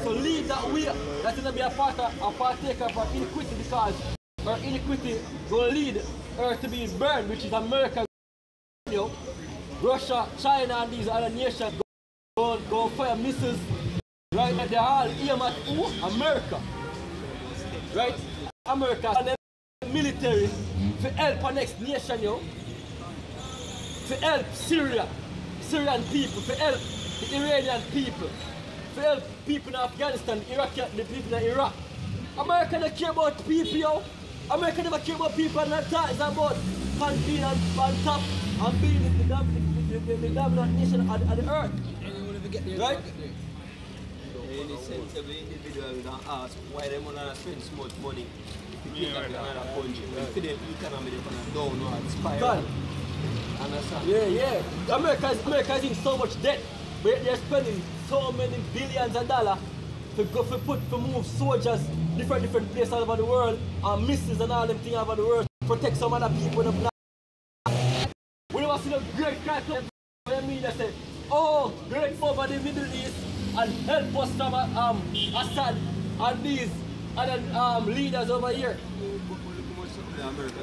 So leave that way. That's gonna be a partaker of iniquity, because her iniquity gonna lead her to be burned, which is America. You know, Russia, China, and these other nations go fire missiles. Right? And they're all aimed at who? America. Right? America and the military to help our next nation, yo. To help Syrian people, to help the Iranian people, to help people in Afghanistan, the people in Iraq. America don't care about people, yo. America never care about people, and that is about being on top and being the dominant nation of the earth. Right? In the sense, every individual will ask why they want to spend so much money if you think of another country. If the economy is going to down or spiral. Understand? Yeah. America is in so much debt, but they're spending so many billions of dollars to move soldiers different places all over the world and missiles and all them things all over the world to protect some other people in the black. We never see a great crack up the media say, oh, great over the Middle East and help us from Assad and these other leaders over here. America,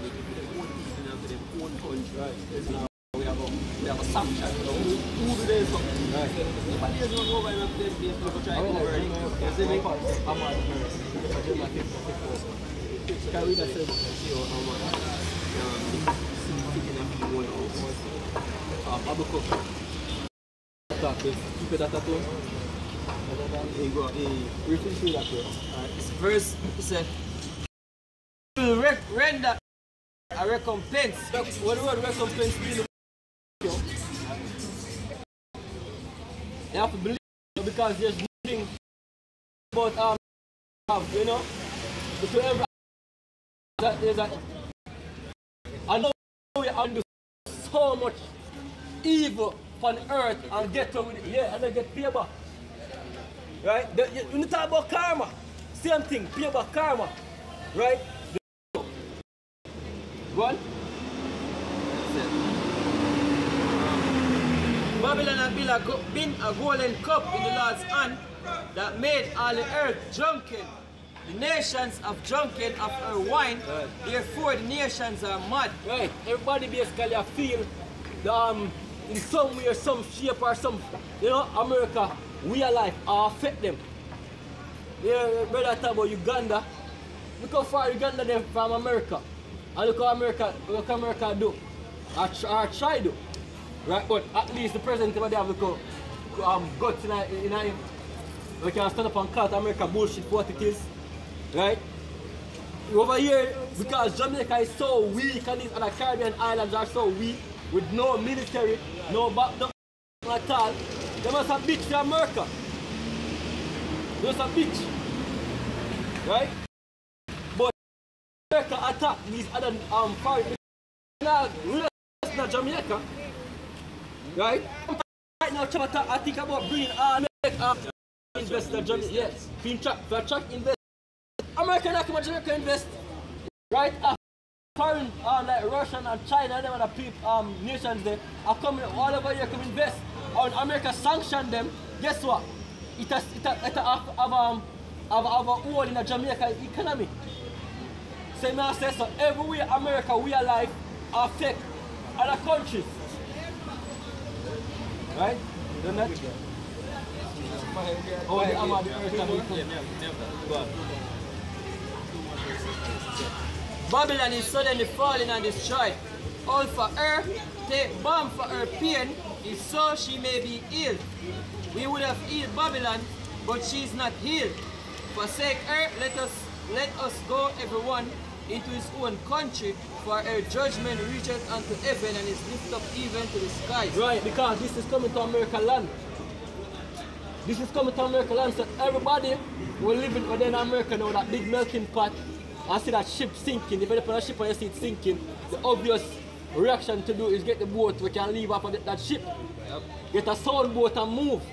own country. Right. We have a sanction. Who do they come? Right. Nobody is not over in a place to try to cover it. You see me? I'm on the can we just say how much? Keep it at home. Refill through that way. This verse says, will render a recompense. What the word recompense mean? You have to believe because there's nothing about you know, to every that there's a I know we undo so much evil on earth and get to it, yeah, and then get payback. Right? When you talk about karma, same thing, payback karma. Right? Go on. Babylon had been a golden cup in the Lord's hand that made all the earth drunken. The nations have drunken of her wine, therefore the nations are mad. Right, everybody basically feel in some way, some shape or some, you know, America, we are life, affect them. Yeah, brother talk about Uganda. Look how far Uganda them from America. And look how America do. Or try do. Right, but at least the president over there have guts in him. We can stand up and call America bullshit for what it is. Right? Over here, because Jamaica is so weak and these other Caribbean islands are so weak, with no military, no backdoor at all, they must have bitch to America. They must have bitch. Right? But America attack these other foreign. Now, that's not Jamaica. Right? Right now, I think about bringing investor Jamaica. Yes. Being tracked, invest. America not come to Jamaica invest. Right? Foreign like Russia and China and them other people, nations there are coming all over here to invest. And America sanction them, guess what? It have a hole in the Jamaica economy. So now say so everywhere America we are life affect other countries. Right? Don't that? Oh, the Amad Babylon is suddenly falling and destroyed. All for her, take balm for her pain, is so she may be healed. We would have healed Babylon, but she is not healed. Forsake her, let us go everyone into his own country, for her judgment reacheth unto heaven and is lifted up even to the skies. Right, because this is coming to American land. This is coming to American land, so everybody will live within America now, that big melting pot. I see that ship sinking. If you put a ship and you see it sinking, the obvious reaction to do is get the boat, we can leave off of that ship. Yep. Get a sailboat and move.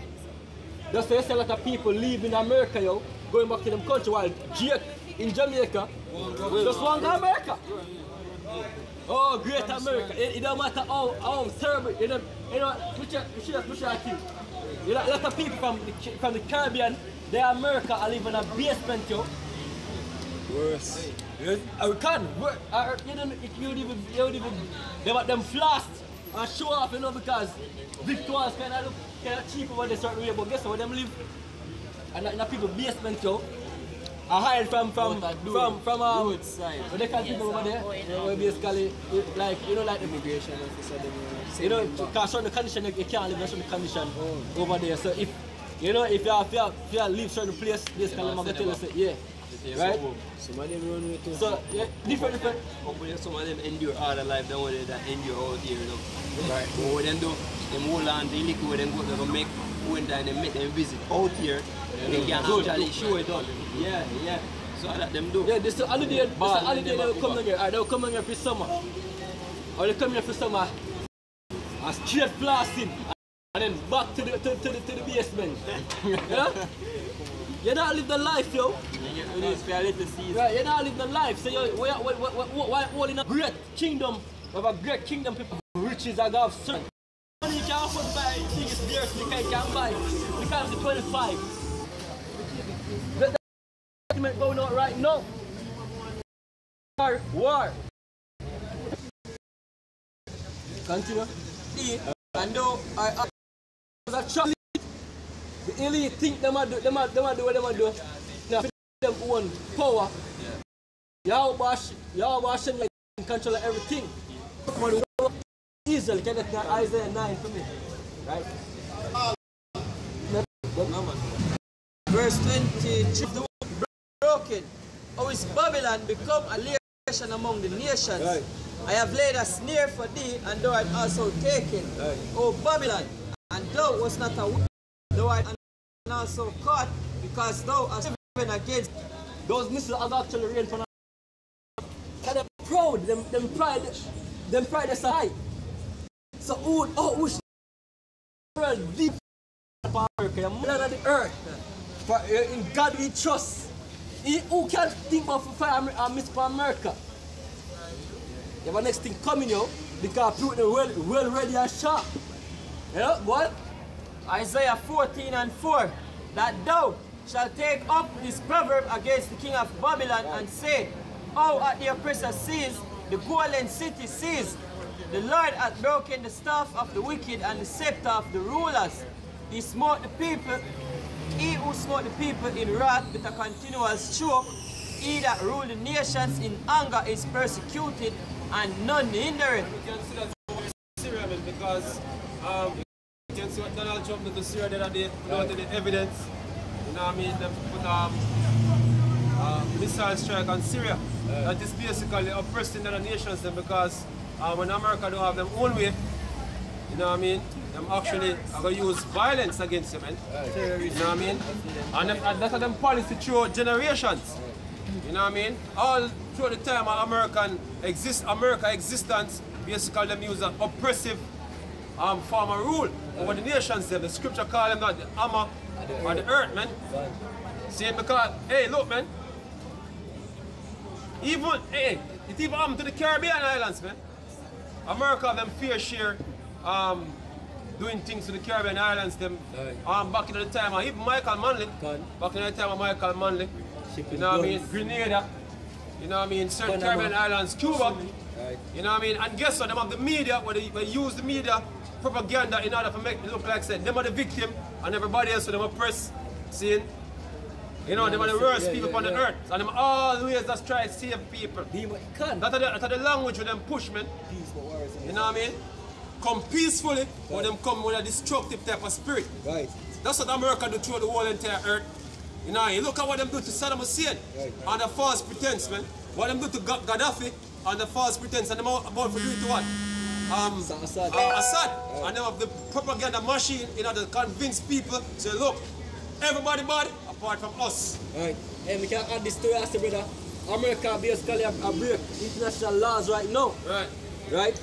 That's why you see a lot of people leaving America, yo, going back to them country, while Jake in Jamaica just want to go to America. Oh, great America. It don't matter how terrible. You know, which I think. You know, a lot of people from the Caribbean, they are America, are living in a basement, yo. Worse. I can. You would even they want them flask and show off, you know, because Victoria's kind of cheap over there certain way, but guess what, them live in a people's basement, yo. I hide from roadside. What they call people over there? Where basically, like, you know, like Immigration officer, you know, because certain condition you can't live in certain condition over there. So if you know, if you live certain place, basically I'm gonna tell you, say, yeah. Right? some of them run with too. So yeah, different. Hopefully some of them endure all their life than what they endure out here, you know. Right. But what them do, them hold on to the liquid and go to make when they make them visit out here. They can actually show it on. Yeah, yeah. So that them do. Yeah, this is holiday. This is holiday. They'll come down here. They'll come down here for summer. Or they come here for summer. And straight blasting. And then back to the basement. Yeah? You don't live the life, yo. Right, you don't live the life. So why all in a great kingdom, we have a great kingdom, people riches I have certain money you can't afford to buy things there, so you can't buy. You can't have the 25. The document going out right now. War. Continue. And though I actually the elite think them do what them do. Now them own power. Y'all wash and control everything. Easily can get Isaiah 9 for me. Right? verse 20, the broken. How is Babylon become a nation among the nations? Right. I have laid a snare for thee, and thou art also taken. Right. O Babylon, and thou was not a woman, thou art also caught, because thou hast striven against. Those missiles have actually rained from them proud, them pride is high. So who's deep America, you're more than the earth. For in God we trust. Who can think of fire and miss for America? You have a next thing coming, yo, because people are well ready and sharp. You know, what? Isaiah 14:4, that thou shalt take up this proverb against the king of Babylon and say, how at the oppressor seized, the golden city seized. The Lord hath broken the staff of the wicked and the scepter of the rulers. He smote the people. He who smote the people in wrath with a continual stroke, he that ruled the nations in anger is persecuted, and none hindereth. You can see that Syria, man, because you can see what Donald Trump did to Syria the other day without any evidence. You know what I mean? They put missile strike on Syria. That is basically oppressing the other nations then, because when America don't have them own way, you know what I mean? Them actually are going to use violence against them, man. You know what I mean? And that's them policy through generations. You know what I mean? All through the time of America existence, basically them use an oppressive form of rule over the nations. The scripture call them that the hammer or the earth, man. See, because, hey, look, man. It even happened to the Caribbean islands, man. America have them fair share doing things to the Caribbean islands, them back in the time of even Michael Manley. Back in the time of Michael Manley. You know what I mean? Grenada. You know what I mean? Certain Caribbean islands, Cuba. You know what I mean? And guess what? Them have the media, where they use the media propaganda in order to make it look like said them are the victim and everybody else with them oppressed. Seeing? You know, them are the worst people on the earth. And them always just try to save people. That's the language with them push, man. You know what I mean? Come peacefully, or them come with a destructive type of spirit. Right. That's what America do through the whole entire earth. You know, you look at what them do to Saddam Hussein under false pretense, man. What them do to Gaddafi under false pretense, and them about to do it to what? Assad. And them have the propaganda machine in order to convince people, say, look, everybody bad apart from us. Right. And we can add this to us, brother. America basically break international laws right now. Right. Right?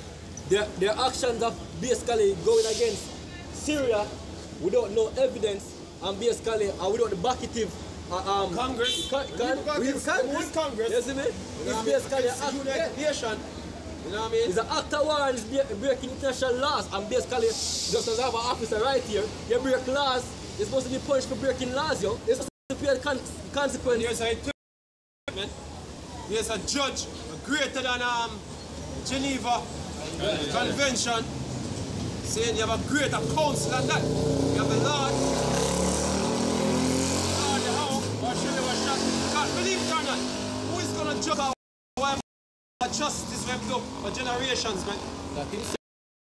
Their actions are basically going against Syria without no evidence and basically without the backative Congress. Congress. You see me? It's basically an United Nation. You know what I mean? It's an act of war and it's breaking international laws, and basically just as I have an officer right here, you break laws, you're supposed to be punished for breaking laws, yo. It's supposed to be a consequence. There's a judge greater than Geneva Convention, saying you have a greater council than that. You have the Lord, the house, or should never shot. Can't believe it or not. Who is going to judge our justice we have done for generations, man?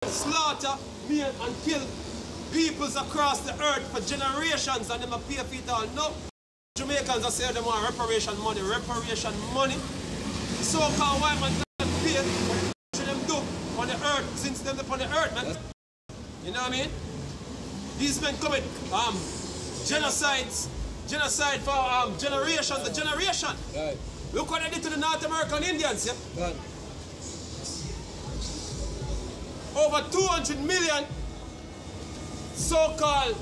Slaughter, maim, and kill peoples across the earth for generations, and them a pay for it all. No. Jamaicans are saying they want reparation money. The so-called white man can pay what them do on the earth, since them on the earth, man. You know what I mean? These men commit genocide for generation to generation. Right. Look what they did to the North American Indians, yeah? Right. Over 200 million so-called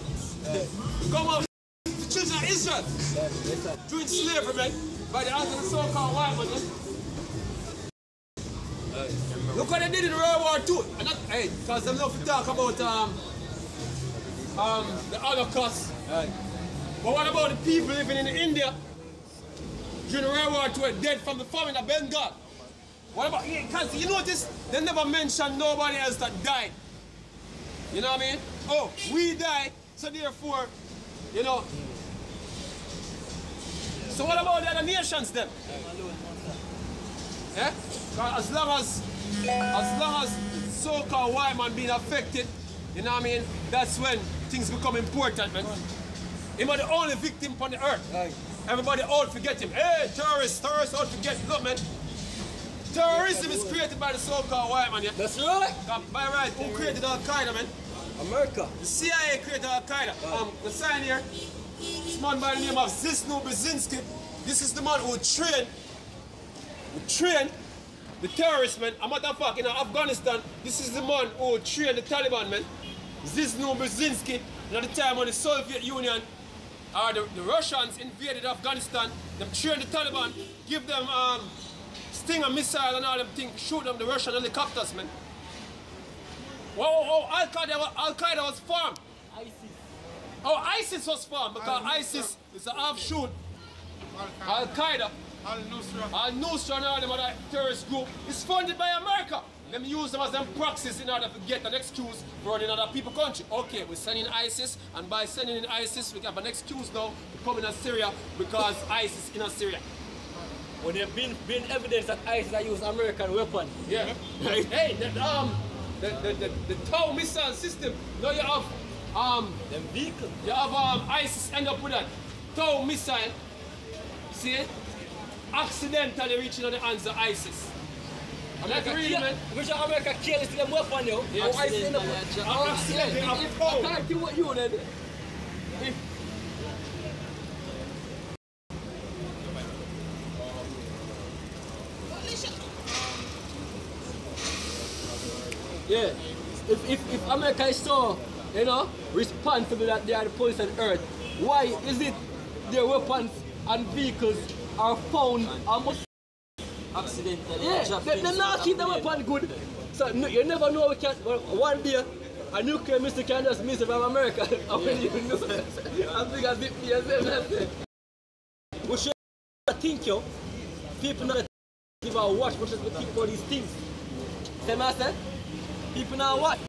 come of the children of Israel during slavery, man, by the hands of the so-called white man. Look what they did in World War II. And not, hey, because they love to talk about the Holocaust. Right. But what about the people living in India during World War II dead from the famine of Bengal? What about, because you notice they never mentioned nobody else that died. You know what I mean? Oh, we died, so therefore, you know. So what about the other nations then? Yeah? As long as so-called white man being affected, you know what I mean? That's when things become important, man. Him are the only victim on the earth. Right. Everybody all forget him. Hey, terrorists all forget. Look, man. Terrorism is created by the so-called white man, yeah? That's right. By right, who created Al-Qaeda, man? America. The CIA created Al-Qaeda. The sign here, this man by the name of Ziznu Brzezinski. This is the man who trained the terrorists, man. A matter of fact, in Afghanistan, this is the man who trained the Taliban, man. Ziznu Brzezinski. At the time when the Soviet Union or the Russians invaded Afghanistan, them trained the Taliban, give them Stinger missile and all them things, shoot them the Russian helicopters, man. Whoa, Al-Qaeda was formed. ISIS. Oh, ISIS was formed because ISIS is an offshoot. Al-Qaeda, Al-Nusra and all them other terrorist group is funded by America. Them use them as them proxies in order to get an excuse for running other people's country. Okay, we're sending ISIS, and by sending in ISIS, we have an excuse now to come in Syria because ISIS in Syria. When there been evidence that ISIS has used American weapons. Yeah. Hey, the TOW missile system. Now you have Them vehicles. you have ISIS end up with that TOW missile. See it? Accidentally reaching the hands of ISIS. America really, man. Which America careless to them weapon, yo. Yeah, How ISIS end up accidentally have I TOW. can't do what you then. Yeah, if America is so, you know, responsible that they are the police on earth, why is it their weapons and vehicles are found almost Accidentally. yeah, they not keep the weapon good. So you never know one day a nuclear missile can just miss from America. I when you know as big as it be as them. We should think yo, people not give a watch, we should think about these things. See what I said? People now watch.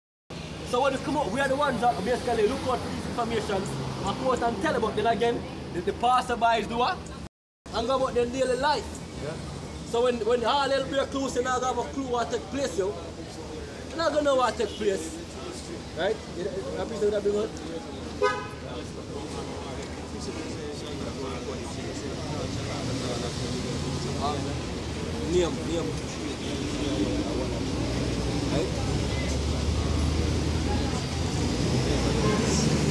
So when they come out, we are the ones that basically look out for this information and go out and tell about it again. The passerbys do what? And go about their daily life. Yeah. So when all little bit of clues, you're not going to have a clue what take place, yo. You're not going to know what take place. Right? You appreciate that, big man? Name. Right?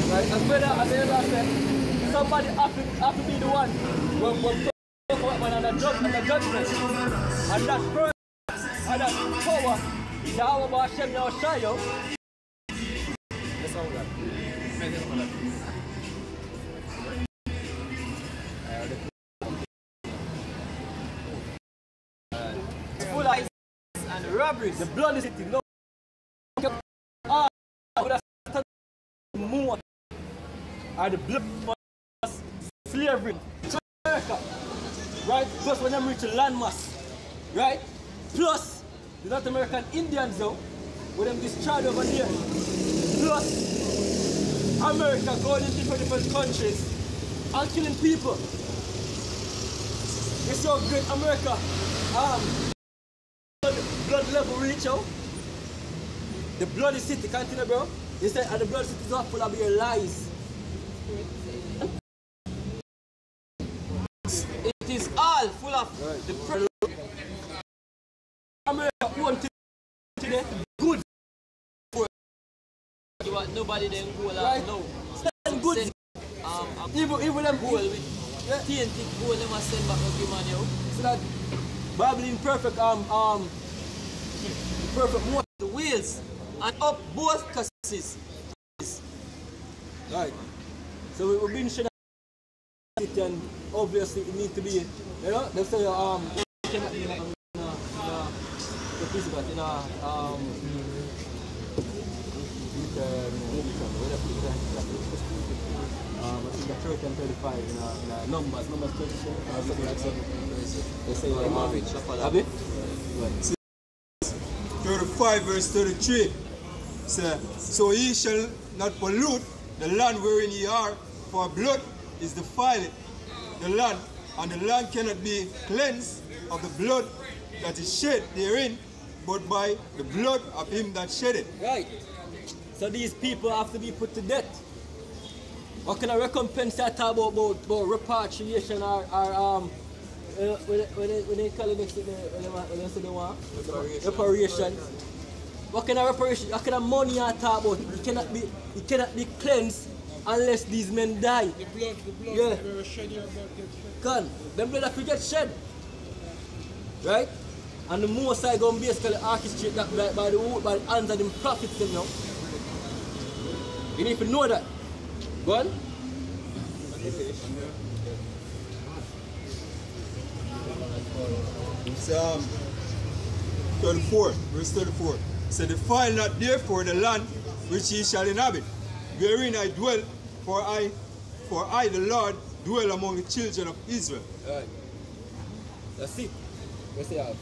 Right? As well as the other said, somebody have to be the one when on the judgment. And that person, and that power, Yahweh Ba'Shem Yahushua. Let's hold that. Full of and robberies. The blood is hitting. No. More. And the blood was slavery. America. Right? Plus when them reach a landmass. Right? Plus the North American Indians though, with them destroyed over there. Plus America going in different countries and killing people. It's so great America. Blood level reach out. The bloody city, continue bro. You say the bloody city is not full of your lies. It is all full of the America want today good for everybody then go Right. now. Send goods. Even them goal with TNT goal them a send back to man yo. So that Babylon perfect perfect motor. The wheels and up both cassis. Right. So we've been showing it, and obviously it needs to be, you know, they say I think the 30 and 35 in numbers 37. They say Abi? 35 verse 33 say, so ye shall not pollute the land wherein ye are, for blood is defiled the land, and the land cannot be cleansed of the blood that is shed therein, but by the blood of him that shed it. Right. So these people have to be put to death. What kind of recompense I talk about repatriation or when they call it next when they say they want reparation. What kind of reparation? What kind of money I talk about? It cannot be cleansed unless these men die. The blood, yeah. They shed your blood gets shed. Can them blood have to get shed. Right? And the most I go basically orchestrate that by the hands of them prophets them now. You need to know that. Go on. It's 34, verse 34. So defile not therefore the land which ye shall inhabit, wherein I dwell, for I the Lord dwell among the children of Israel. Right. That's it. What's it have?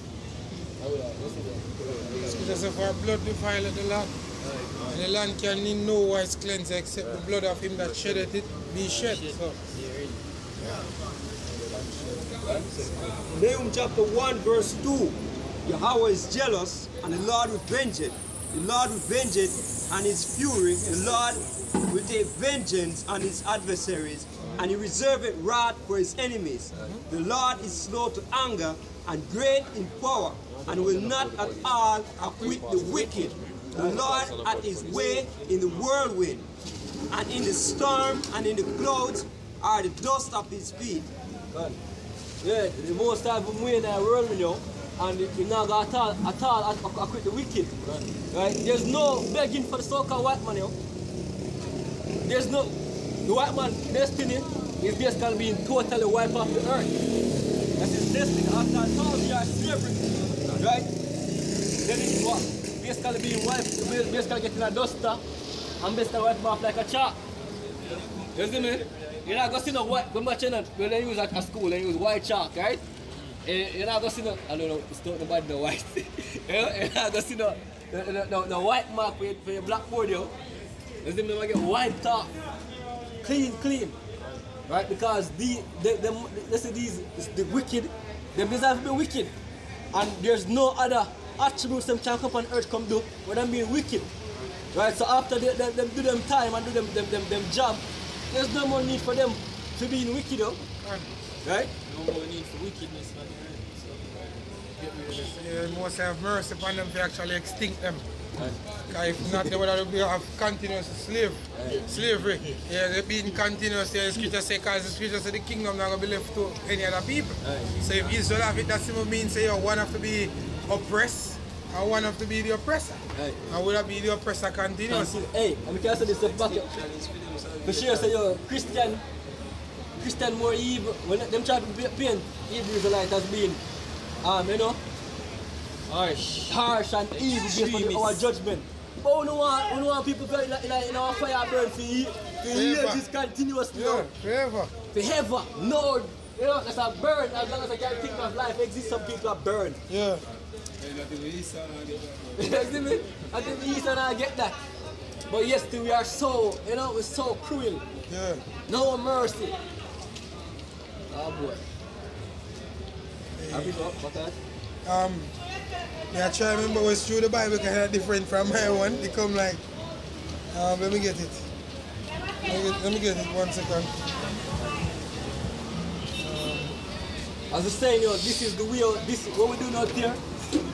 Scripture says, for blood defileth the land. And the land can in no wise cleanse except the blood of him that sheddeth it be shed. So. Nahum chapter 1 verse 2. Yahweh is jealous and the Lord revengeth. The Lord revengeth and his fury. The Lord will take vengeance on his adversaries, and he reserveth wrath for his enemies. The Lord is slow to anger and great in power, and will not at all acquit the wicked. The Lord at his way in the whirlwind, and in the storm and in the clouds are the dust of his feet. Yeah, the most time from way in the world, you know, and you not got at all acquit the wicked. Right? There's no begging for the so-called white man, you know. There's no, the white man's destiny is basically being totally wiped off the earth. That's his destiny. After 1,000 years slavery, right? Then it's what? Basically being wiped, basically getting a duster and basically wiped off like a chalk. You see me? You're not going to see no white, when they use at school, they use white chalk, right? You're not going to see no, I don't know, it's not about the white. You're not going to see the white mark for your blackboard, yo. You see me? They get wiped off. Clean. Right? Because the wicked, they deserve to be wicked. And there's no other attributes them can come on earth come do with them being wicked. Right? So after they do them time and do them job, there's no more need for them to be wicked, though. Right? No more need for wickedness. You must have mercy upon them to actually extinct them. Because if not, they would have continuous slavery. Yeah, they've been continuous. The scripture says, because the scripture says the kingdom not going to be left to any other people. So if Israel have it, that simply means say, one have to be oppressed and one have to be the oppressor. And would have be the oppressor continuously. Hey, I can say this back. For sure, say, yo, Christian more evil. When them try to paint Hebrew Israelite as being, you know, harsh and evil based on our judgment. But we don't want people to in our fire burn for years continuously. Yeah, forever. Forever. No, you know, that's a burn. As long as I can think of life exists, some people are burned. Yeah. You see me? I think the East and I get that. But yes, we are so, you know, we're so cruel. Yeah. No mercy. Oh boy. Yeah, I try to remember what's through the Bible kind of different from my one. They come like, let me get it. Let me get it 1 second. As I was saying, you know, this is the way, this what we do out here.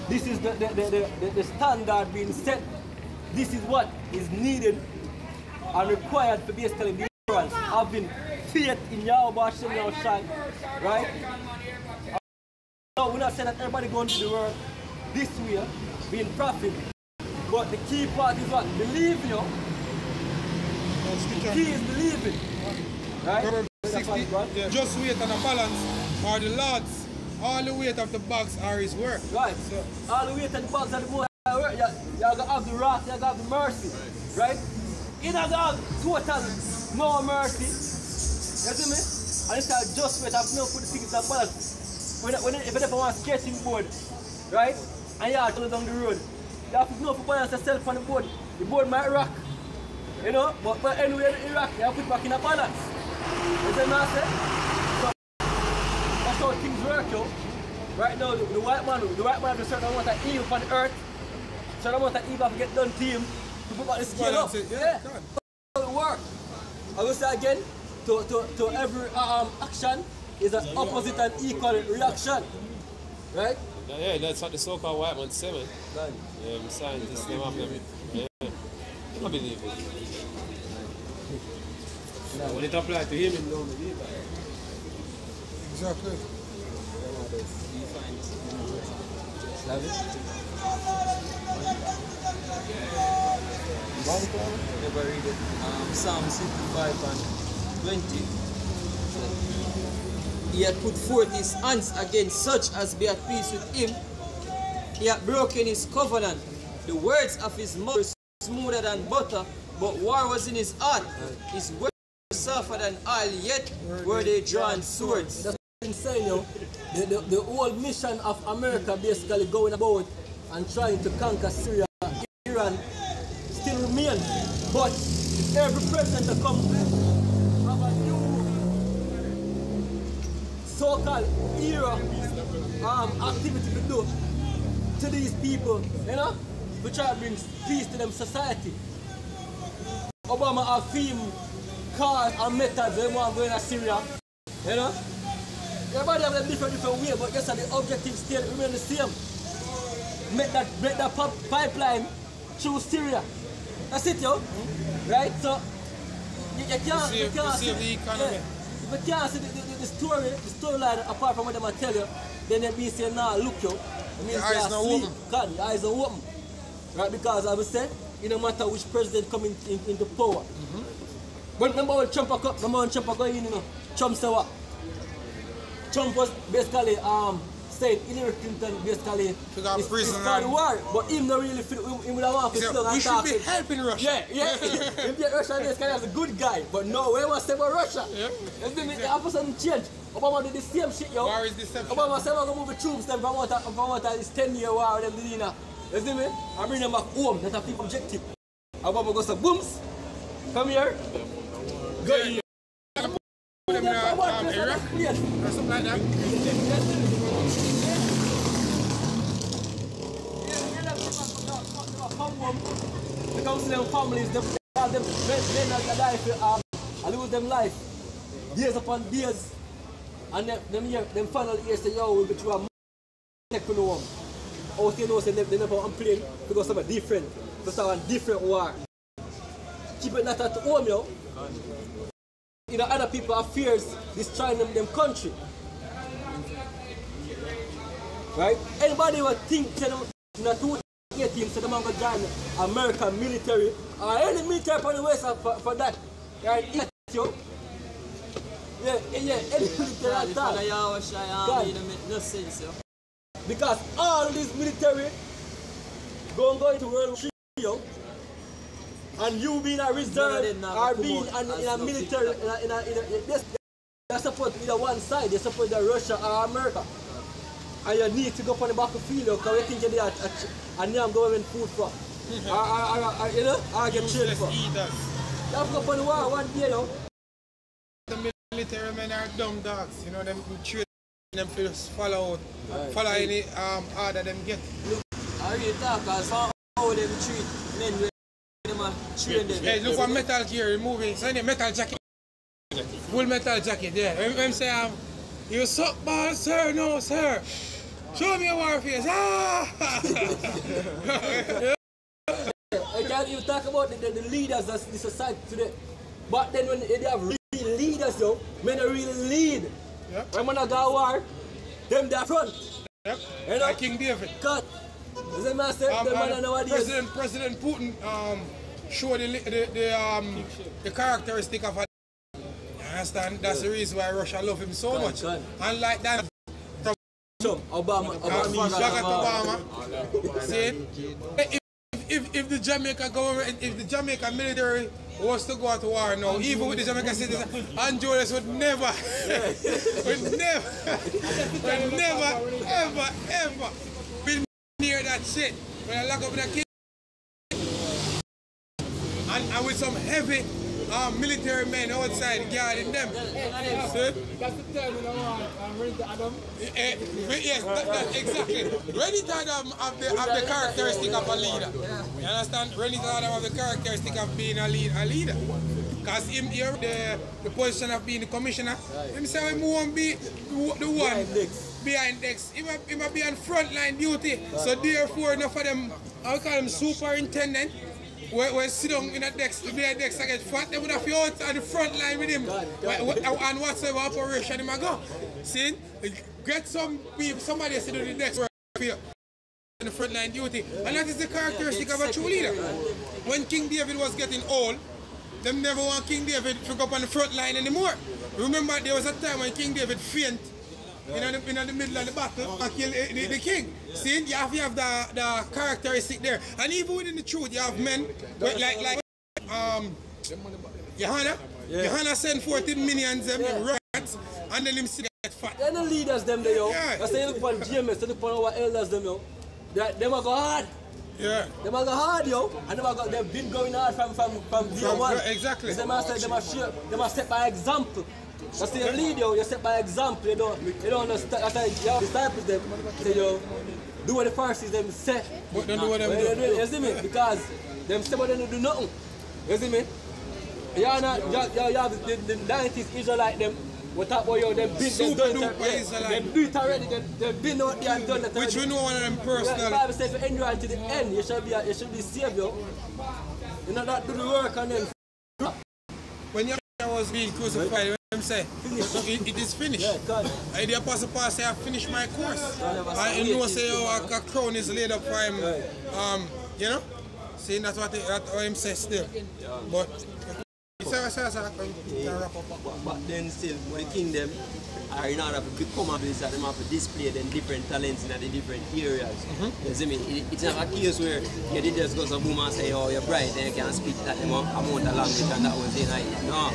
This is the standard being set. This is what is needed and required to basically be ignorance, having faith in Yahweh Hashem Yahushai, right? No, we're not saying that everybody going to the world this way, being prophet. But the key part is what? Believe, you know. The key is believing. Right? Proverbs 60, just weight and a balance are the Lord's. All the weight of the bags are his work. Right. So, all the weight and the bags are the more work. You gotta have the wrath, you gotta have the mercy. Right? You don't have total no mercy. You see me? And it's a just weight, have no put the things and balance. If you never want to sketching board, right? And you have to go down the road, you have to know to balance yourself on the board. The board might rock. You know? But anyway, it rock, you have to put back in a balance. You see what I say? So, that's how things work, yo. Right now, the white man has a certain amount of evil on the earth, certain amount of evil have to get done to him to put back the scale up. Yeah. That's how it works. I will say again, to every action is an opposite and equal reaction. Right? Yeah, that's what the so-called white man say, man. Yeah, I'm scientists, them have them. Yeah. I believe it. When it applies to him, he don't believe it. Exactly. Never read it. Psalm 65 and 20. He had put forth his hands against such as be at peace with him. He had broken his covenant. The words of his mouth were smoother than butter, but war was in his heart. His words were softer than oil, yet were they drawn swords. That's insane, yo. The whole mission of America basically going about and trying to conquer Syria, Iran, still remains. But every president that comes have a new so-called era activity to do to these people, you know, to try to bring peace to them society. Obama have film, cars and methods they want to go in Syria, you know. Everybody have a different way, but yes, the objective still remain the same. Make that pipeline through Syria. That's it, yo. Right? So you can't save the economy. If you can't see the storyline apart from what they tell you, then they be saying, nah, look, yo. Your eyes not open. God, your eyes are open. Right? Because as I said, it no matter which president come into power. But remember when Trump go in, you know, Trump said what? Trump was basically saying Hillary Clinton basically is for the war, but him not really feel him would have want to slow and talk. We should be helping Russia. Yeah. Him get Russia basically as a good guy, but no, we want to say about Russia. You see me? All of a sudden change. Obama did the same shit, yo. War is deception. Obama said we're going to move the troops them from what this 10-year war them did, you see me? I bring them back home. That's a big objective. Obama goes to booms. Come here. Go here. Them in Iraq or something like that. The council families, them die for lose them life. Days upon days. And them final years say, yo, we'll get you a take for no one. Or you know, say they never complain because of a different, because of a different war. Keep it not at home, yo. You know, other people have fears destroying them country. Right? Anybody would think in a 2018 so them going to join American military or any military on the west for that. Right? Yo. Yeah, any military at all. No sense, yo. Because all this military go into World War III, yo. And you being a reserve or being in a military, they support either one side, they support either Russia or America. And you need to go on the battlefield because you think you're a damn government food for. You know, or get trained for. You have to go on the war one day, you know. The military men are dumb dogs, you know, them train them to just follow any order them get. I really talk because how them treat men. Hey, look what metal gear removing. So any metal jacket. Full metal jacket, yeah. I'm saying, you suck ball, sir? No, sir. Show me your war face. Ah! can't even talk about the leaders of the society today. But then when they have real leaders, yo, men are really lead. Yep. When man go war, them there front. Yep. You know? Like King David. Cut. Is that man say? The man nowadays. President Putin show the characteristic of a. You understand? That's the reason why Russia love him so much. Unlike that. Obama. See, if the Jamaica government, if the Jamaica military was to go to war now, even with the Jamaican citizens, Honduras would never, ever be near that shit. When I lock up the kid, and with some heavy military men outside guarding them. That's the time when I want ready to Adam. Yes, exactly. Ready to Adam have the characteristic of a leader. You understand? Ready to Adam have the characteristic of being a leader. Because him here, the position of being the commissioner, him say he won't be the one behind decks. He might be on frontline duty. So therefore, enough of them, I would call them superintendent. Where sit down in a desk, behind decks, I get fat, they would have you out on the front line with him. And whatsoever operation him I go. See? Get some people, somebody sit on the desk in the front line duty. And that is the characteristic of a true leader. When King David was getting old, them never want King David to go up on the front line anymore. Remember there was a time when King David fainted in the middle of the battle and kill the king. See, you have the characteristic there. And even within the truth, you have men like Johanna. Yeah. Johanna send 40 minions them rats and then him see get fat. They're the leaders them there, yo. Yeah. That's why you look upon GMS, you look upon our elders them, yo. Them are go hard. Yeah. Them are go hard, yo. And they've been going hard from day one. Exactly. Them are set by example. That's the lead, yo. You set by example. You don't understand. That's why your disciples them say, yo, do what the Pharisees them say. But don't do what them do. You see me? Because them say but they don't do nothing. You see me? You have the 90s Israelite them. We talk about yo, them been super duper Israelite. They do it already. They've been out there and done it. Which we know one of them personally. The Bible says if you endure until the end, you should be saved, yo. You know not do the work and then. When your was being crucified, them say, it is finished. Yeah, and the Apostle Paul say, I finished my course. And you know, say, oh, a crown is laid up for him. You know? See, that's what him says still. But then still, when the kingdom are in order to become a place that them have to display them different talents in the different areas. You see me? It's not a case where you did just go to boom and say, oh, you're bright, and you can speak that amount of language and that was it. No.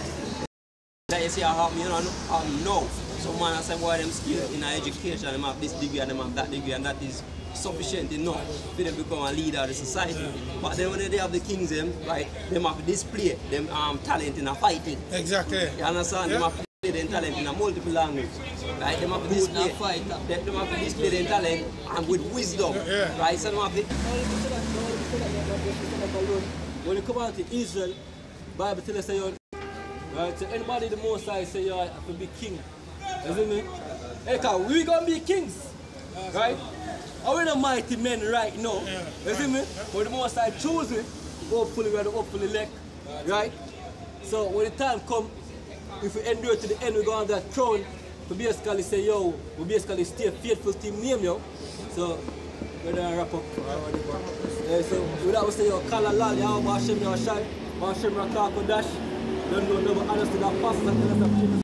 Like you see, no. Some man say, boy, them skills in education, them have this degree and them have that degree, and that is sufficient enough for them to become a leader of the society. But then when they have the kings, right, they have to display them talent in a fighting. Exactly. You understand? Yeah. They have to display their talent in a multiple language. Right? They have to display their talent and with wisdom. Yeah. Right? So they have to... When you come out to Israel, the Bible tells us, right, so anybody the most I say, I have to be king. You see me? Hey, we gonna be kings. Right? We're the mighty men right now. You see me? But the most I choose it, hopefully we're the hopefully elect. Right? So when the time comes, if we endure to the end, we're going to have that crown to basically say, yo, we basically stay faithful to him name, yo. So we're gonna wrap up. So with that we say, yo, Kala Lal, yo, Bashem, yo, Shai, Bashem, Rakako, Dash. Don't know, never understand that pastor.